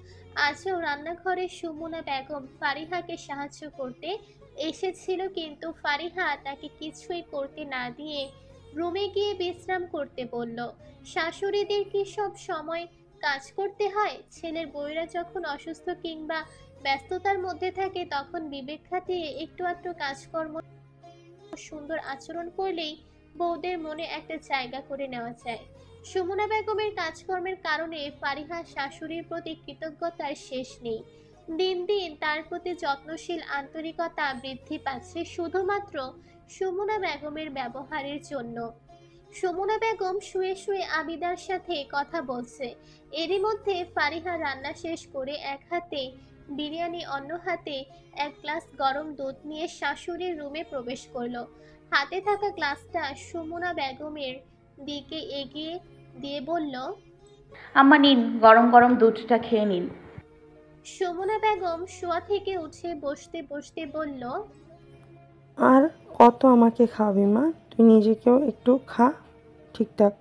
আজও রান্নাঘরে সুমনা বেগম ফারিহাকে সাহায্য করতে এসেছিল, কিন্তু ফারিহা তাকে কিছুই করতে না দিয়ে রুমে গিয়ে বিশ্রাম করতে বলল। শাশুড়িদের কি সব সময় কাজ করতে হয়? ছেলের বউয়েরা যখন অসুস্থ কিংবা ব্যস্ততার মধ্যে থাকে তখন বিবেক খাটিয়ে একটু আধটু কাজকর্ম সুন্দর আচরণ করলেই বউদের মনে একটা জায়গা করে নেওয়া যায়। সুমনা বেগমের কাজকর্মের কারণে ফারিহার শাশুড়ির প্রতি কৃতজ্ঞতার শেষ নেই। দিন দিন তার প্রতি যত্নশীল আন্তরিকতা বৃদ্ধি পাচ্ছে শুধুমাত্র সুমনা বেগমের ব্যবহারের জন্য। সুমনা বেগম শুয়ে শুয়ে আবিদার সাথে কথা বলছে। এরই মধ্যে ফারিহা রান্না শেষ করে এক হাতে বিরিয়ানি অন্য হাতে এক গ্লাস গরম দুধ নিয়ে শাশুড়ির রুমে প্রবেশ করলো। হাতে থাকা গ্লাসটা সুমনা বেগমের দিকে এগিয়ে দিয়ে বলল, আম্মা নিন, গরম গরম দুধটা খেয়ে নিন। সুমনা বেগম শোয়া থেকে উঠে বসতে বসতে বলল, আর কত আমাকে খাওয়াবি মা? তুই তুই নিজেকেও একটু খা ঠিকঠাক।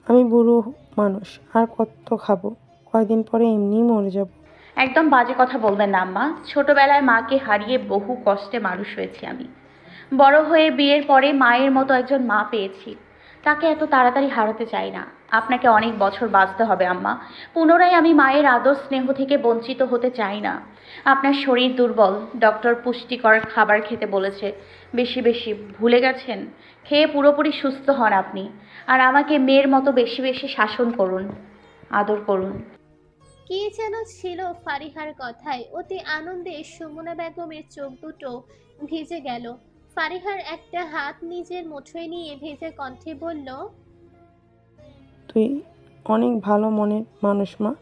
আমি বুড়ো মানুষ, আর কত খাবো? কয়দিন পরে এমনিই মরে যাব। একদম বাজে কথা বলবেন না আম্মা। ছোটবেলায় মাকে হারিয়ে বহু কষ্টে মানুষ হয়েছি আমি। বড় হয়ে বিয়ের পরে মায়ের মতো একজন মা পেয়েছি। তাকে এত তাড়াতাড়ি হারাতে চাই না। আপনাকে অনেক বছর বাঁচতে হবে আম্মা। পুনরায় আমি মায়ের আদর স্নেহ থেকে বঞ্চিত হতে চাই না। আপনার শরীর দুর্বল, ডক্টর পুষ্টিকর খাবার খেতে বলেছে। বেশি বেশি ভুলে গেছেন? খেয়ে পুরোপুরি সুস্থ হন আপনি। আর আমাকে মেয়ের মতো বেশি বেশি শাসন করুন, আদর করুন। কি যেন ছিল ফারিহার কথায়, অতি আনন্দে সুমনা বেগমের চোখ দুটো ভিজে গেল। ফারিহার একটা হাত নিজের মুঠোয় নিয়ে ভেজে কণ্ঠে বলল, তুই অনেক ভালো মনের মানুষ মা।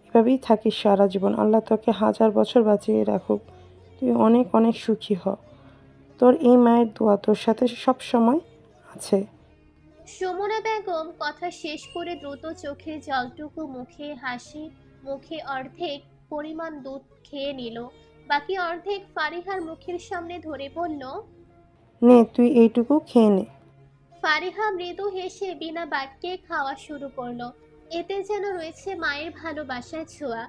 এভাবেই থাকিস সারা জীবন। আল্লাহ তোকে 1000 বছর বাঁচিয়ে রাখুক। তুই অনেক অনেক সুখী হ। তোর এই মায়ের দোয়া তোর সাথে সব সময় আছে। সুমনা বেগম কথা শেষ করে দ্রুত চোখের জলটুকু মুখে হাসি মুখে অর্ধেক পরিমাণ দুধ খেয়ে নিল। বাকি অর্ধেক ফারিহার মুখের সামনে ধরে বলল, নে তুই এইটুকু খেয়ে নে। ফারিহা মৃদু হেসে বিনা বাক্যে খাওয়া শুরু করলো। এতে যেন রয়েছে মায়ের ভালোবাসার ছোঁয়া।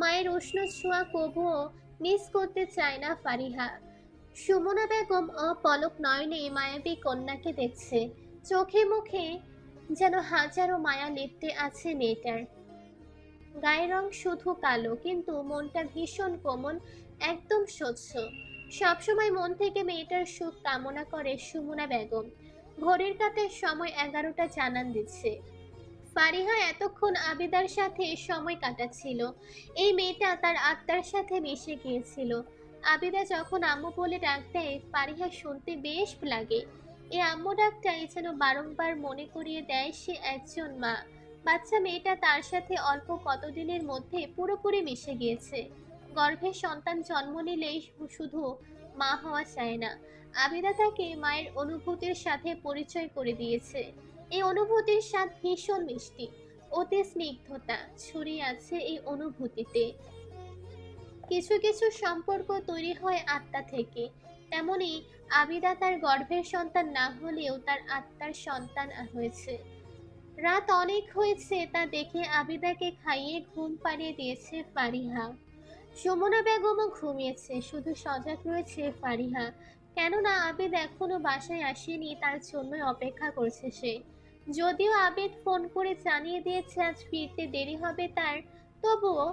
মায়ের উষ্ণ ছোঁয়া কবুও মিস করতে চায় না ফারিহা। সুমনা বেগম অপলক নয়নে মায়াবী কন্যাকে দেখছে। চোখে মুখে যেন হাজারো মায়া লিপ্তে আছে মেয়েটার। গায়ের রং শুধু কালো, কিন্তু মনটা ভীষণ কোমল, একদম স্বচ্ছ। সবসময় মন থেকে মেয়েটার সুখ কামনা করে সুমনা বেগম। ঘড়ির কাঁটার সময় 11টা জানান দিচ্ছে। ফারিহা এতক্ষণ আবিদার সাথে সময় কাটাচ্ছিল। এই মেয়েটা তার আত্মার সাথে মিশে গিয়েছিল। আবিদা যখন আম্মু বলে ডাক দেয়, ফারিহা শুনতে বেশ লাগে। এই আম্মু ডাকটাই যেন বারংবার মনে করিয়ে দেয় সে একজন মা। বাচ্চা মেয়েটা তার সাথে অল্প কতদিনের মধ্যে পুরোপুরি মিশে গিয়েছে। গর্ভে সন্তান জন্ম নিলেই শুধু মা হওয়া চায় না, আবিদা তাকে মায়ের অনুভূতির সাথে পরিচয় করে দিয়েছে। এই অনুভূতির স্বাদ ভীষণ মিষ্টি, অতি স্নিগ্ধতা ছড়িয়ে আছে এই অনুভূতিতে। কিছু কিছু সম্পর্ক তৈরি হয় আত্মা থেকে, তেমনি আবিদা তার গর্ভের সন্তান না হলেও তার আত্মার সন্তান হয়েছে। রাত অনেক হয়েছে তা দেখে আবিদাকে খাইয়ে ঘুম পাড়িয়ে দিয়েছে ফারিহা। সুমনা বেগমও ঘুমিয়েছে, শুধু সজাগ রয়েছে ফারিহা। কেননা আবিদ এখনো বাসায় আসেনি, তার জন্য অপেক্ষা করছে সে। যদিও আবিদ ফোন করে জানিয়ে দিয়েছে আজ ফিরতে দেরি হবে তার, তবুও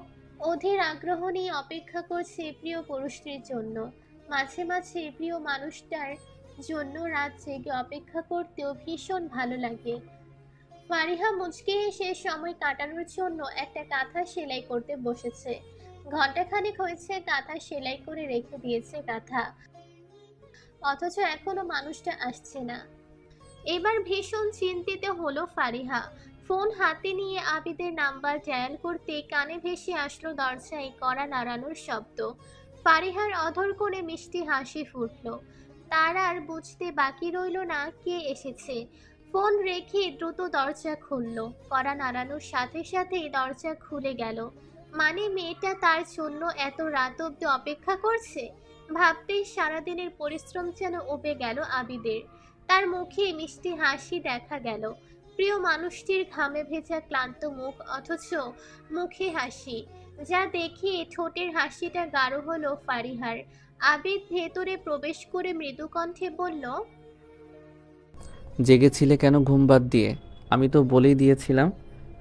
অধীর আগ্রহ নিয়ে অপেক্ষা করছে প্রিয় পুরুষটির জন্য। মাঝে মাঝে প্রিয় মানুষটার জন্য রাত জেগে অপেক্ষা করতেও ভীষণ ভালো লাগে। ফারিহা মুচকি হেসে সময় কাটানোর জন্য একটা কাঁথা সেলাই করতে বসেছে। ঘন্টাখানেক হয়েছে কাঁথা সেলাই করে রেখে দিয়েছে কাঁথা, অথচ এখনো মানুষটা আসছে না। এবার ভীষণ চিন্তিত হলো ফারিহা। ফোন হাতে নিয়ে আবিদের নাম্বার ডায়াল করতে কানে ভেসে আসলো দরজায় কড়া নাড়ানোর শব্দ। ফারিহার অধর কোণে মিষ্টি হাসি ফুটল। তার আর বুঝতে বাকি রইল না কে এসেছে। ফোন রেখে দ্রুত দরজা খুলল। কড়া নাড়ানোর সাথে সাথেই দরজা খুলে গেল। মানে মেয়েটা তার জন্য এত রাত অব্দি অপেক্ষা করছে। ভাবতেই সারাদিনের পরিশ্রম যেন উবে গেল আবিদের। তার মুখে মিষ্টি হাসি দেখা গেল। প্রিয় মানুষটির ঘামে ভেজা ক্লান্ত মুখ, অথচ মুখে হাসি, যা দেখে ঠোঁটের হাসিটা গাঢ় হলো ফারিহার। আবিদ ভেতরে প্রবেশ করে মৃদু কণ্ঠে বলল, জেগেছিলে কেন ঘুম বাদ দিয়ে? আমি তো বলেই দিয়েছিলাম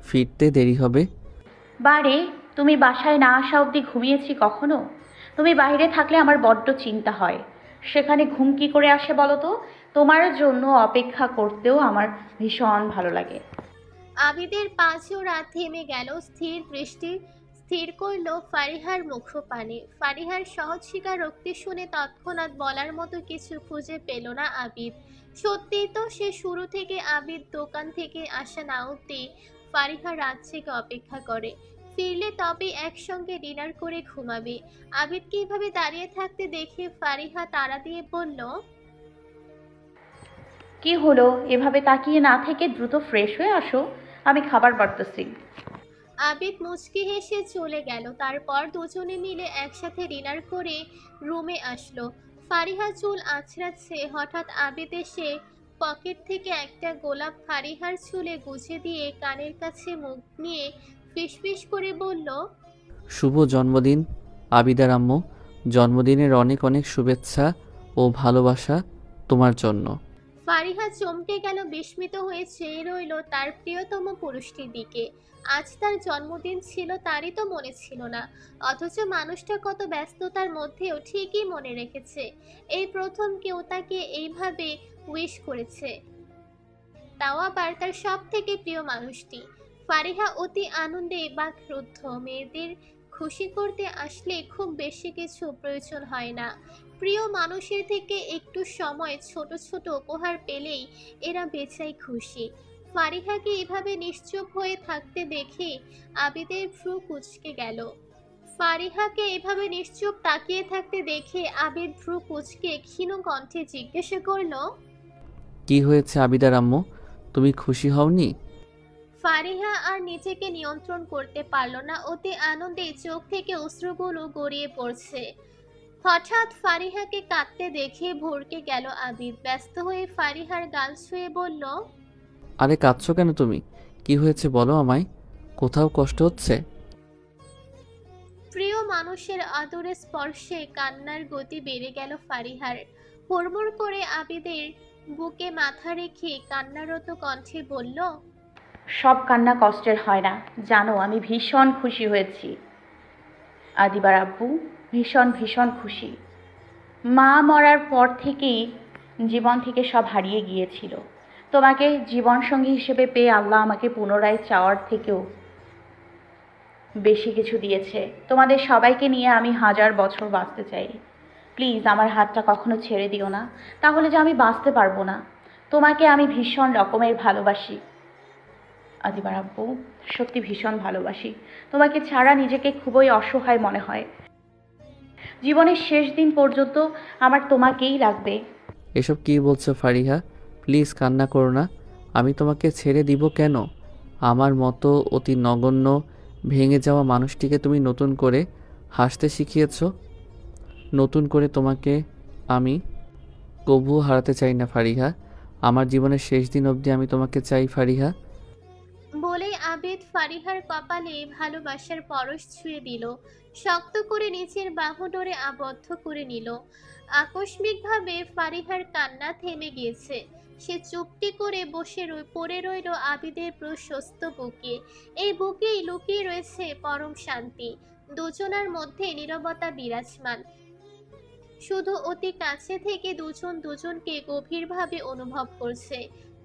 ফিরতে দেরি হবে। বারে, তুমি বাসায় না আসা অবধি ঘুমিয়েছি কখনো? তুমি বাইরে থাকলে আমার বড্ড চিন্তা হয়। সেখানে ঘুম কি করে আসে বলো তো? তোমার জন্য অপেক্ষা করতেও আমার ভীষণ ভালো লাগে। আবিদের পাঁচও রাত থেমে গেল। স্থির দৃষ্টি স্থির করল ফারিহার মুখপানে। ফারিহার সহজ স্বীকারোক্তি শুনে তৎক্ষণাৎ বলার মতো কিছু খুঁজে পেল না আবিদ। সত্যিই তো সে শুরু থেকে আবিদ দোকান থেকে আসা না অব্দি ফারিহা রাত থেকে অপেক্ষা করে। ফিরলে তবে একসঙ্গে ডিনার করে ঘুমাবে। আবিদকে এইভাবে দাঁড়িয়ে থাকতে দেখে ফারিহা তাড়া দিয়ে বলল, কি হলো? এভাবে তাকিয়ে না থেকে দ্রুত ফ্রেশ হয়ে আসো, আমি খাবার বাড়তেছি। আবিদ মুচকি হেসে চলে গেল। তারপর দুজনে মিলে একসাথে ডিনার করে রুমে আসলো। ফারিহা চুল আঁচড়াচ্ছে, হঠাৎ আবিদ এসে পকেট থেকে একটা গোলাপ ফারিহার চুলে গুজে দিয়ে কানের কাছে মুখ নিয়ে ফিসফিস করে বলল, শুভ জন্মদিন আবিদার আম্মু। জন্মদিনের অনেক অনেক শুভেচ্ছা ও ভালোবাসা তোমার জন্য। ফারিহা চমকে গেল, বিস্মিত হয়ে চেয়ে রইল তার প্রিয়তম পুরুষটির দিকে। আজ তার জন্মদিন ছিল, তারই তো মনে ছিল না। অথচ মানুষটা কত ব্যস্ততার মধ্যেও ঠিকই মনে রেখেছে। এই প্রথম কেউ তাকে এইভাবে উইশ করেছে, তাও আবার তার সব থেকে প্রিয় মানুষটি। ফারিহা অতি আনন্দে বাকরুদ্ধ। মেয়েদের খুশি করতে আসলে খুব বেশি কিছু প্রয়োজন হয় না। প্রিয় মানুষের থেকে একটু সময়, ছোট ছোট উপহার পেলেই এরা বেচাই খুশি। ফারিহাকে এভাবে নিশ্চুপ হয়ে থাকতে দেখে আবিদের ভ্রু কুঁচকে গেল। ফারিহাকে এভাবে নিশ্চুপ তাকিয়ে থাকতে দেখে আবিদ ভ্রু কুঁচকে ক্ষীণ কণ্ঠে জিজ্ঞাসা করলো, কি হয়েছে আবিদার আম্মু, তুমি খুশি হওনি? ফারিহা আর নিজেকে নিয়ন্ত্রণ করতে পারল না। অতি আনন্দে চোখ থেকে অশ্রুগুলো গড়িয়ে পড়ছে। হঠাৎ ফারিহাকে কাঁদতে দেখে ভরকে গেল আবিদ। ব্যস্ত হয়ে ফারিহার গাল ছুঁয়ে বলল, আরে কাঁদছো কেন তুমি? কি হয়েছে বলো আমায়। কোথাও কষ্ট হচ্ছে? প্রিয় মানুষের আদরে স্পর্শে কান্নার গতি বেড়ে গেল ফারিহার। হুড়মুড় করে আবিদের বুকে মাথা রেখে কান্নারত কণ্ঠে বলল, সব কান্না কষ্টের হয় না জানো। আমি ভীষণ খুশি হয়েছি আদিবার আব্বু, ভীষণ ভীষণ খুশি। মা মরার পর থেকেই জীবন থেকে সব হারিয়ে গিয়েছিল। তোমাকে জীবনসঙ্গী হিসেবে পেয়ে আল্লাহ আমাকে পুনরায় চাওয়ার থেকেও বেশি কিছু দিয়েছে। তোমাদের সবাইকে নিয়ে আমি 1000 বছর বাঁচতে চাই। প্লিজ আমার হাতটা কখনো ছেড়ে দিও না, তাহলে যে আমি বাঁচতে পারবো না। তোমাকে আমি ভীষণ রকমের ভালোবাসি আদিবার আব্বু, সত্যি ভীষণ ভালোবাসি। তোমাকে ছাড়া নিজেকে খুবই অসহায় মনে হয়। জীবনের শেষ দিন পর্যন্ত আমার তোমাকেই লাগবে। এসব কি বলছো ফারিহা? প্লিজ কান্না করো না। আমি তোমাকে ছেড়ে দিব কেন? আমার মতো অতি নগণ্য ভেঙে যাওয়া মানুষটিকে তুমি নতুন করে হাসতে শিখিয়েছ। নতুন করে তোমাকে আমি কবুও হারাতে চাই না ফারিহা। আমার জীবনের শেষ দিন অবধি আমি তোমাকে চাই ফারিহা। বলেই আবিদ ফারিহার কপালে ভালোবাসার পরশ ছুঁয়ে দিল। শক্ত করে নিচের বাহু ডোরে আবদ্ধ করে নিল। আকস্মিকভাবে ফারিহার কান্না থেমে গিয়েছে। সে চুপটি করে পড়ে রইল আবিদের প্রশস্ত বুকে। এই বুকেই লুকিয়ে রয়েছে পরম শান্তি। দুজনার মধ্যে নীরবতা বিরাজমান। শুধু অতি কাছে থেকে দুজন দুজনকে গভীরভাবে অনুভব করছে।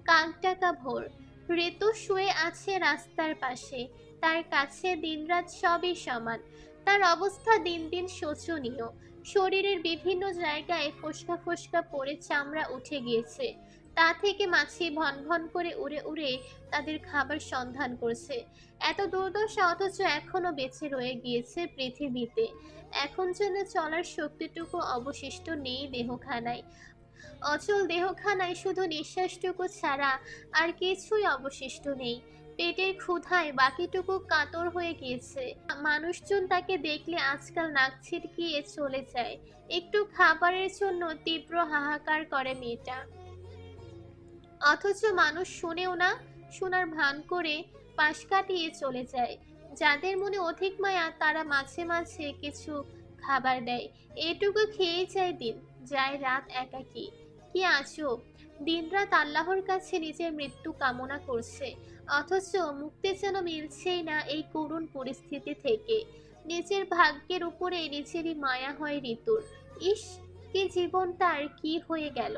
কাকডাকা ভোর। ঋতু শুয়ে আছে রাস্তার পাশে। তার কাছে দিনরাত সবই সমান। তার অবস্থা দিন দিন শোচনীয়। শরীরের বিভিন্ন জায়গায় ফোসকা ফোসকা পড়ে চামড়া উঠে গিয়েছে। তা থেকে মাছি ভন ভন করে উড়ে উড়ে তাদের খাবার সন্ধান করছে। এত দুর্দশা, অথচ এখনো বেঁচে রয়ে গিয়েছে পৃথিবীতে। এখন যেন চলার শক্তিটুকু অবশিষ্ট নেই দেহখানায়। অচল দেহখানায় শুধু নিঃশ্বাসটুকু ছাড়া আর কিছুই অবশিষ্ট নেই। পেটের ক্ষুধায় বাকিটুকু কাতর হয়ে গিয়েছে। মানুষজন তাকে দেখলে আজকাল নাক ছিটকিয়ে চলে যায়। একটু খাবারের জন্য তীব্র হাহাকার করে মেয়েটা। অথচ মানুষ শুনেও না, শোনার ভান করে পাশ কাটিয়ে চলে যায়। যাদের মনে অধিক মায়া তারা মাঝে মাঝে কিছু খাবার দেয়। এটুকু খেয়ে যায় দিন, যায় রাত একাকী। কি আজব, দিনরাত আল্লাহর কাছে নিজের মৃত্যু কামনা করছে, অথচ মুক্তি যেন মিলছেই না এই করুণ পরিস্থিতি থেকে। নিজের ভাগ্যের উপরে নিজেরই মায়া হয় ঋতুর। ইস, কি জীবন তার, কি হয়ে গেল।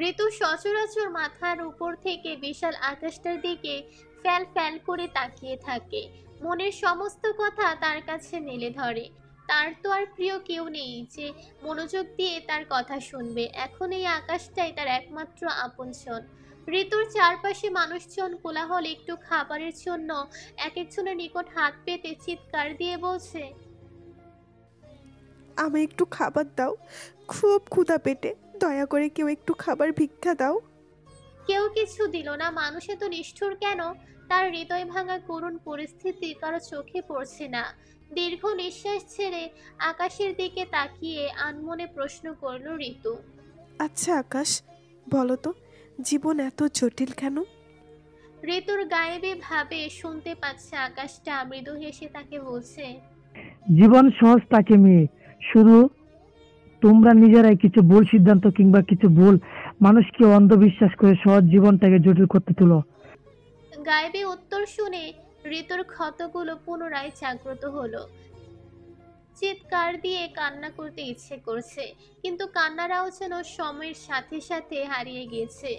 ঋতু সচরাচর মাথার উপর থেকে বিশাল আকাশটার দিকে ফ্যাল ফ্যাল করে তাকিয়ে থাকে। মনের সমস্ত কথা তার কাছে মেলে ধরে। তার তো আর প্রিয় কেউ নেই যে মনোযোগ দিয়ে তার কথা শুনবে। এখন এই আকাশটাই তার একমাত্র আপনজন। ঋতুর চারপাশে মানুষজন কোলাহল। একটু খাবারের জন্য এক একজনের নিকট হাত পেতে চিৎকার দিয়ে বলছে, আমায় একটু খাবার দাও, খুব ক্ষুধা পেটে, দয়া করে কেউ একটু খাবার ভিক্ষা দাও। কেউ কিছু দিল না। মানুষ এত নিষ্ঠুর কেন? তার হৃদয় ভাঙা করুণ পরিস্থিতি কারো চোখে পড়ছে না। দীর্ঘ নিঃশ্বাস ছেড়ে আকাশের দিকে তাকিয়ে আনমনে প্রশ্ন করলো ঋতু। আচ্ছা আকাশ, বলো তো, জীবন এত জটিল কেন? ঋতুর গায়েবী ভাবে শুনতে পাচ্ছে আকাশটা মৃদু হেসে তাকে বলছে, জীবন সহজ থাকে মেয়ে, শুধু তোমরা নিজেরাই কিছু ভুল সিদ্ধান্ত কিংবা কিছু ভুল মানুষকে অন্ধবিশ্বাস করে সহজ জীবনটাকে জটিল করতে তুলো। গায়েবী উত্তর শুনে ঋতুর ক্ষতগুলো পুনরায় জাগ্রত হলো। চিৎকার দিয়ে কান্না করতে ইচ্ছে করছে, কিন্তু কান্নারাও যেন সময়ের সাথে সাথে হারিয়ে গিয়েছে।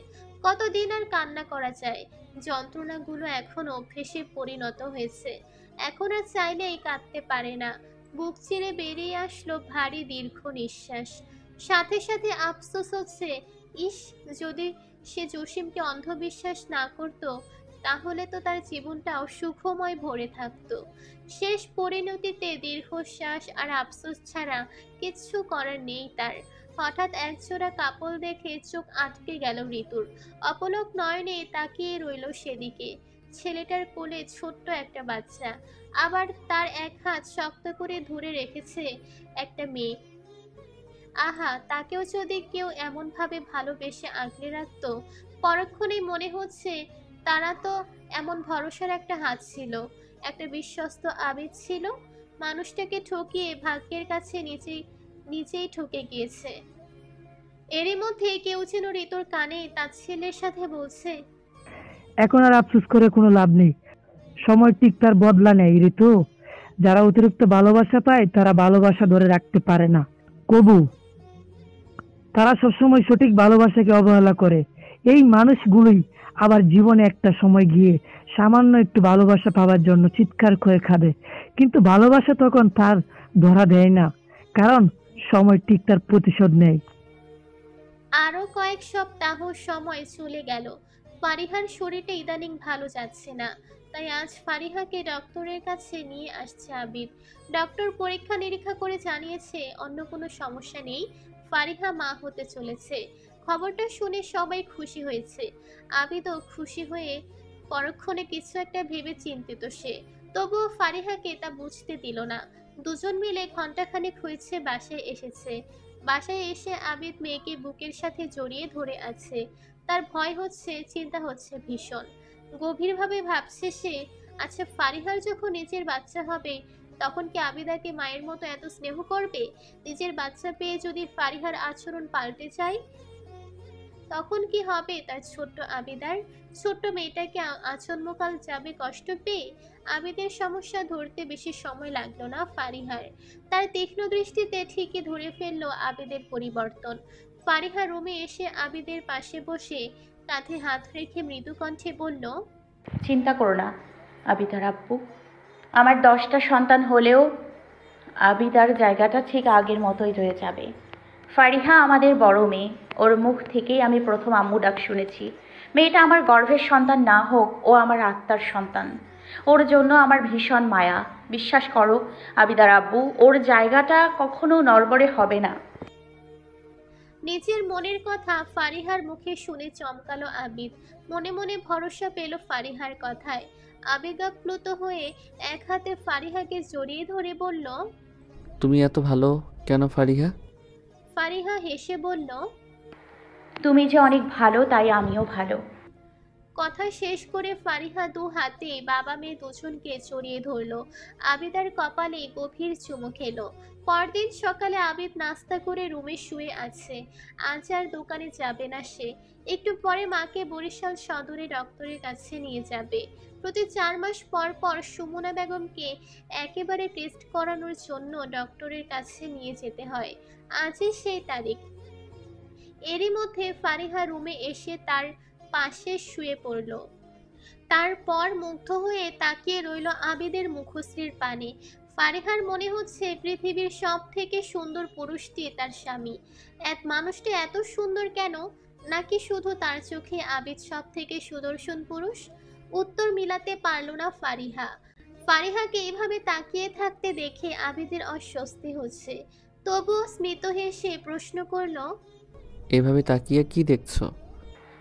কতদিন আর কান্না করা যায়? যন্ত্রণাগুলো এখন অভ্যেসে পরিণত হয়েছে। এখন আর চাইলেই কাঁদতে পারে না। বুক চিরে বেরিয়ে আসলো ভারী দীর্ঘ নিঃশ্বাস। সাথে সাথে আফসোস হচ্ছে, ইস, যদি সে জসিমকে অন্ধবিশ্বাস না করত, তাহলে তো তার জীবনটাও সুখময় ভরে থাকতো। শেষ পরিণতিতে দীর্ঘশ্বাস আর আফসোস ছাড়া কিচ্ছু করার নেই তার। হঠাৎ একজোড়া কাপড় দেখে চোখ আটকে গেল ঋতুর। অপলক নয়নে তাকিয়ে রইল সেদিকে। ছেলেটার কোলে ছোট্ট একটা বাচ্চা, আবার তার এক হাত শক্ত করে ধরে রেখেছে একটা মেয়ে। আহা, তাকেও যদি কেউ এমন ভাবে ভালোবেসে আগলে রাখতো। পরক্ষণেই মনে হচ্ছে তারা তো এমন ভরসার একটা হাত ছিল, একটা বিশ্বস্ত আবেগ ছিল। মানুষটাকে ঠকিয়ে ভাগ্যের কাছে নিজেই ঠকে গিয়েছে। এরই মধ্যে কেউ যেন ঋতুর কানে তার ছেলের সাথে বলছে, এখন আর আফসোস করে কোনো লাভ নেই, সময় ঠিক তার বদলা নেয় ঋতু। যারা অতিরিক্ত ভালোবাসা পায় তারা ভালোবাসা ধরে রাখতে পারে না কবু, তারা সবসময় সঠিক ভালোবাসাকে অবহেলা করে। এই মানুষগুলোই আবার জীবনে একটা সময় গিয়ে সামান্য একটু ভালোবাসা পাওয়ার জন্য চিৎকার করে খাবে, কিন্তু ভালোবাসা তখন তার ধরা দেয় না, কারণ সময় ঠিক তার প্রতিশোধ নেয়। আরো কয়েক সপ্তাহ সময় চলে গেল। ফারিহার শরীরটা ইদানিং ভালো যাচ্ছে না। তাই আজ ফারিহাকে ডক্টরের কাছে নিয়ে আসছে আবিদ। ডক্টর পরীক্ষা নিরীক্ষা করে জানিয়েছে অন্য কোনো সমস্যা নেই, ফারিহা মা হতে চলেছে। খবরটা শুনে সবাই খুশি হয়েছে। আবিদও খুশি হয়ে পরক্ষণে কিছু একটা ভেবে চিন্তিত সে। তবুও ফারিহাকে তা বুঝতে দিল না। দুজন মিলে ঘন্টাখানেক হয়েছে বাসায় এসেছে। বাসায় এসে আবিদ মেয়েকে বুকের সাথে জড়িয়ে ধরে আছে। তার ভয় হচ্ছে, চিন্তা হচ্ছে ভীষণ। গভীরভাবে ভাবছে সে, আচ্ছা ফারিহার যখন নিজের বাচ্চা হবে, তখন কি আবিদাকে মায়ের মতো এত স্নেহ করবে? নিজের বাচ্চা পেয়ে যদি ফারিহার আচরণ পাল্টে যায়, তখন কি হবে তার ছোট্ট আবিদার? ছোট্ট মেয়েটাকে আচন্মকাল যাবে কষ্ট পেয়ে। আবিদের সমস্যা ধরতে বেশি সময় লাগলো না ফারিহার। তার তীক্ষ্ণ দৃষ্টিতে ঠিকই ধরে ফেললো আবিদের পরিবর্তন। ফারিহা রুমে এসে আবিদের পাশে বসে কাঁধে হাত রেখে মৃদু কণ্ঠে বলল, চিন্তা করো না আবিদার আব্বু, আমার 10টা সন্তান হলেও আবিদার জায়গাটা ঠিক আগের মতোই রয়ে যাবে। ফারিহা আমাদের বড় মেয়ে, ওর মুখ থেকেই আমি প্রথম আম্মু ডাক শুনেছি। মেয়েটা আমার গর্ভের সন্তান না হোক, ও আমার আত্মার সন্তান। ওর জন্য আমার ভীষণ মায়া। বিশ্বাস করো আবিদার আব্বু, ওর জায়গাটা কখনো নড়বড়ে হবে না। নিজের মনের কথা ফারিহার মুখে শুনে চমকালো আবিদ। মনে মনে ভরসা পেল ফারিহার কথায়। আবেগাপ্লুত হয়ে এক হাতে ফারিহাকে জড়িয়ে ধরে বলল, তুমি এত ভালো কেন ফারিহা? ফারিহা হেসে বলল, তুমি যে অনেক ভালো, তাই আমিও ভালো। কথা শেষ করে ফারিহা দু হাতে বাবা মেয়ে দুজনকে জড়িয়ে ধরলো। আবিদার কপালে গভীর চুমু খেলো। পরদিন সকালে আবিদ নাস্তা করে রুমে শুয়ে আছে। আজ আর দোকানে যাবে না সে। একটু পরে মাকে বরিশাল সদরে ডক্টরের কাছে নিয়ে যাবে। প্রতি 4 মাস পর পর সুমনা বেগমকে একেবারে টেস্ট করানোর জন্য ডক্টরের কাছে নিয়ে যেতে হয়। আজই সেই তারিখ। এরই মধ্যে ফারিহা রুমে এসে তার পাশে শুয়ে পড়ল। তারপর মুগ্ধ হয়ে তাকিয়ে রইল আবিদের মুখশ্রীর পানে। ফারিহার মনে হচ্ছে পৃথিবীর সব থেকে সুন্দর পুরুষটি তার স্বামী। এক মানুষটি এত সুন্দর কেন? নাকি শুধু তার চোখে আবিদ সব থেকে সুদর্শন পুরুষ? উত্তর মিলাতে পারল না ফারিহা। ফারিহাকে এভাবে তাকিয়ে থাকতে দেখে আবিদের অস্বস্তি হচ্ছে। তবুও স্মিত হেসে প্রশ্ন করল, এভাবে তাকিয়ে কি দেখছো?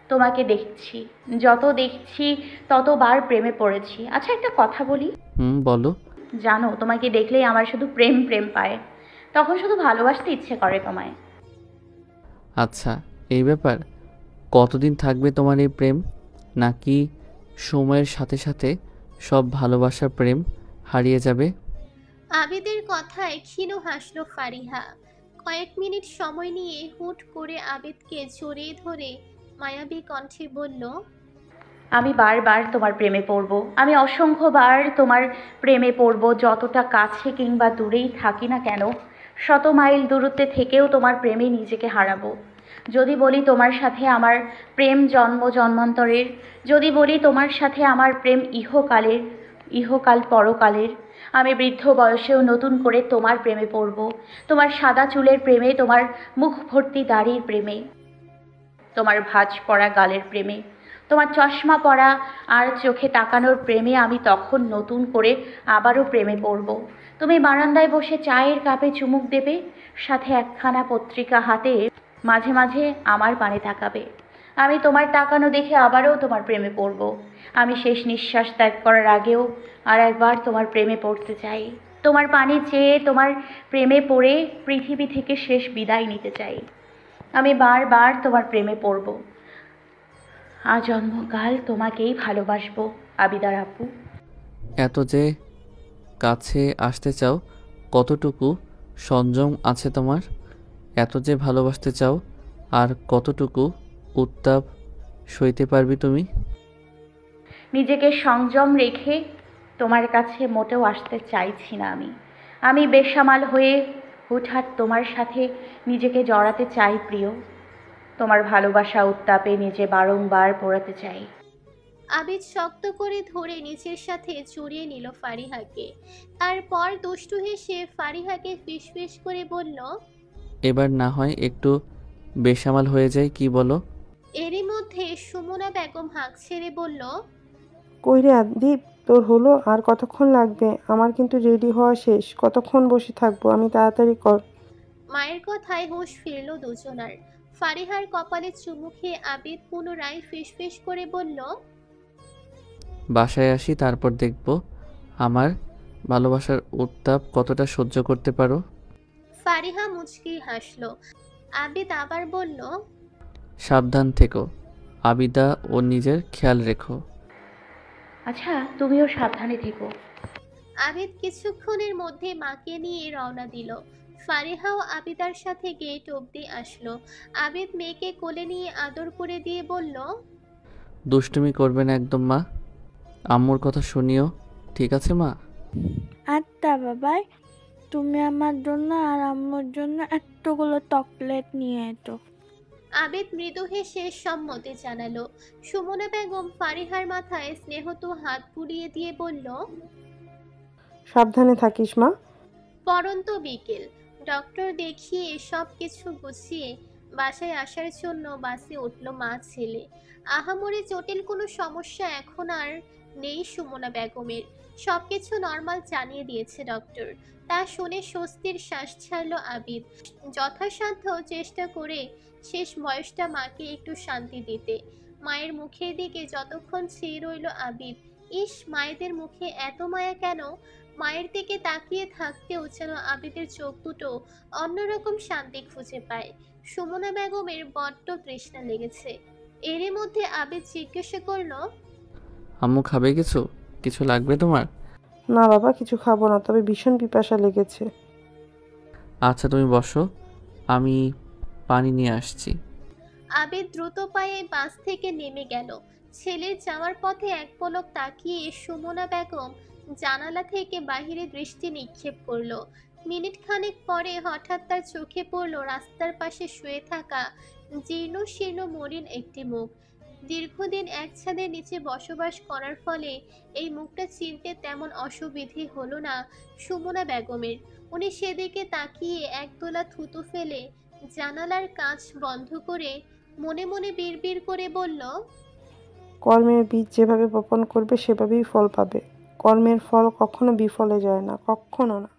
তোমাকে দেখছি, যত দেখছি ততবার প্রেমে পড়েছি। আচ্ছা, একটা কথা বলি। বলো। জানো, তোমাকে দেখলেই আমার শুধু প্রেম প্রেম পায়, তখন শুধু ভালোবাসতে ইচ্ছে করে তোমায়। আচ্ছা, এই ব্যাপার। কতদিন থাকবে তোমার এই প্রেম? নাকি সময়ের সাথে সাথে সব ভালোবাসার প্রেম হারিয়ে যাবে? আবিদের কথায় ক্ষীণ হাসল ফারিহা। কয়েক মিনিট সময় নিয়ে হুট করে আবিদকে জড়িয়ে ধরে মায়াবী কণ্ঠে বলল, আমি বারবার তোমার প্রেমে পড়ব, আমি অসংখ্যবার তোমার প্রেমে পড়ব, যতটা কাছে কিংবা দূরেই থাকি না কেন, শত মাইল দূরত্বে থেকেও তোমার প্রেমে নিজেকে হারাবো। যদি বলি তোমার সাথে আমার প্রেম জন্ম জন্মান্তরের, যদি বলি তোমার সাথে আমার প্রেম ইহকালের, ইহকাল পরকালের, আমি বৃদ্ধ বয়সেও নতুন করে তোমার প্রেমে পড়ব, তোমার সাদা চুলের প্রেমে, তোমার মুখ ভর্তি দাড়ির প্রেমে, তোমার ভাঁজ পড়া গালের প্রেমে, তোমার চশমা পরা আর চোখে তাকানোর প্রেমে আমি তখন নতুন করে আবারও প্রেমে পড়ব। তুমি বারান্দায় বসে চায়ের কাপে চুমুক দেবে, সাথে একখানা পত্রিকা হাতে মাঝে মাঝে আমার পানে তাকাবে। আমি তোমার তাকানো দেখে আবারও তোমার প্রেমে পড়ব। আমি শেষ নিঃশ্বাস ত্যাগ করার আগেও আর একবার তোমার প্রেমে পড়তে চাই। তোমার পানে চেয়ে তোমার প্রেমে পড়ে পৃথিবী থেকে শেষ বিদায় নিতে চাই। আমি বারবার তোমার প্রেমে পড়ব। আজন্মকাল তোমাকেই ভালোবাসবো আবিদার আপু। এত যে কাছে আসতে চাও, কতটুকু সংযম আছে তোমার? এত যে ভালোবাসতে চাও, আর কতটুকু উত্তাপ সইতে পারবি তুমি? নিজেকে সংযম রেখে তোমার কাছে মোটেও আসতে চাইছি না আমি। আমি বেসামাল হয়ে হুটহাট তোমার সাথে নিজেকে জড়াতে চাই প্রিয়। তোমার ভালোবাসা উত্তাপে নিজে বারংবার পোড়াতে চাই। আবিদ শক্ত করে ধরে নিজের সাথে জড়িয়ে নিল ফারিহাকে। তারপর দুষ্টু হেসে ফারিহাকে ফিসফিস করে বলল, এবার না হয় একটু বেসামাল হয়ে যায়, কি বলো? এরই মধ্যে সুমনা বেগম হাঁক ছেড়ে বলল, কই রে দীপ, তোর হলো? আর কতক্ষণ লাগবে? আমার কিন্তু রেডি হওয়া শেষ। কতক্ষণ বসে থাকবো আমি? তাড়াতাড়ি কর। মায়ের কথায় হুঁশ ফিরল দুজনার। ফারিহার কপালে চুমু খেয়ে আবিদ পুনরায় ফিসফিস করে বলল, বাসায় আসি, তারপর দেখব আমার ভালোবাসার উত্তাপ কতটা সহ্য করতে পারো। ফারিহা মুচকি হাসল। আবিদ আবার বলল, সাবধান থেকো আবিদা, ও নিজের খেয়াল রেখো। আচ্ছা, তুমিও সাবধানে থেকো। আবিদ কিছুক্ষণের মধ্যে মাকে নিয়ে রওনা দিল। ফারিহাও আবিদার সাথে গেট অবধি আসলো। আবিদ মেয়েকে কোলে নিয়ে আদর করে দিয়ে বলল, দুষ্টুমি করবে না একদম মা, আম্মুর কথা শুনিও, ঠিক আছে মা? আচ্ছা বাবাই, তুমি আমার জন্য আর আম্মুর জন্য এতগুলো চকলেট নিয়ে এসো। আবিদ মৃদু হেসে সম্মতি জানালো। সুমনা বেগম ফারিহার মাথায় স্নেহত হাত বুলিয়ে দিয়ে বলল, সাবধানে থাকিস মা। পরন্ত বিকেল। ডক্টর দেখিয়ে সব কিছু গুছিয়ে বাসায় আসার জন্য বাসে উঠল মা ছেলে। আহামরি জটিল কোনো সমস্যা এখন আর নেই সুমনা বেগমের। সবকিছু নর্মাল জানিয়ে দিয়েছে ডক্টর। তা শুনে স্বস্তির শ্বাস ছাড়ল আবিদ। যথাসাধ্য চেষ্টা করে শেষ বয়সটা মাকে একটু শান্তি দিতে। মায়ের মুখের দিকে যতক্ষণ চেয়ে রইল আবিদ। ইস, মায়েদের মুখে এত মায়া কেন? মায়ের দিকে তাকিয়ে থাকতেও যেন আবিদের চোখ দুটো অন্যরকম শান্তি খুঁজে পায়। সুমনা বেগমের বড্ড তৃষ্ণা লেগেছে। এরই মধ্যে আবিদ জিজ্ঞাসা করল, আম্মু খাবে কিছু? কিছু লাগবে তোমার? না বাবা, কিছু খাবো না, তবে ভীষণ পিপাসা লেগেছে। আচ্ছা তুমি বসো, আমি পানি নিয়ে আসছি। আবিদ দ্রুত পায়ে বাস থেকে নেমে গেল। ছেলের যাওয়ার পথে এক পলক তাকিয়ে সুমনা বেগম জানালা থেকে বাহিরে দৃষ্টি নিক্ষেপ করলো। মিনিট খানেক পরে হঠাৎ তার চোখে পড়ল রাস্তার পাশে শুয়ে থাকা জীর্ণ শীর্ণ মলিন একটি মুখ। দীর্ঘদিন এক ছাদের নিচে বসবাস করার ফলে এই মুখটা চিনতে তেমন অসুবিধে হলো না সুমনা বেগমের। উনি সেদিকে তাকিয়ে একদোলা থুতু ফেলে জানালার কাঁচ বন্ধ করে মনে মনে বিড়বিড় করে বলল, কর্মের বীজ যেভাবে বপন করবে সেভাবেই ফল পাবে। কর্মের ফল কখনো বিফলে যায় না, কখনো না।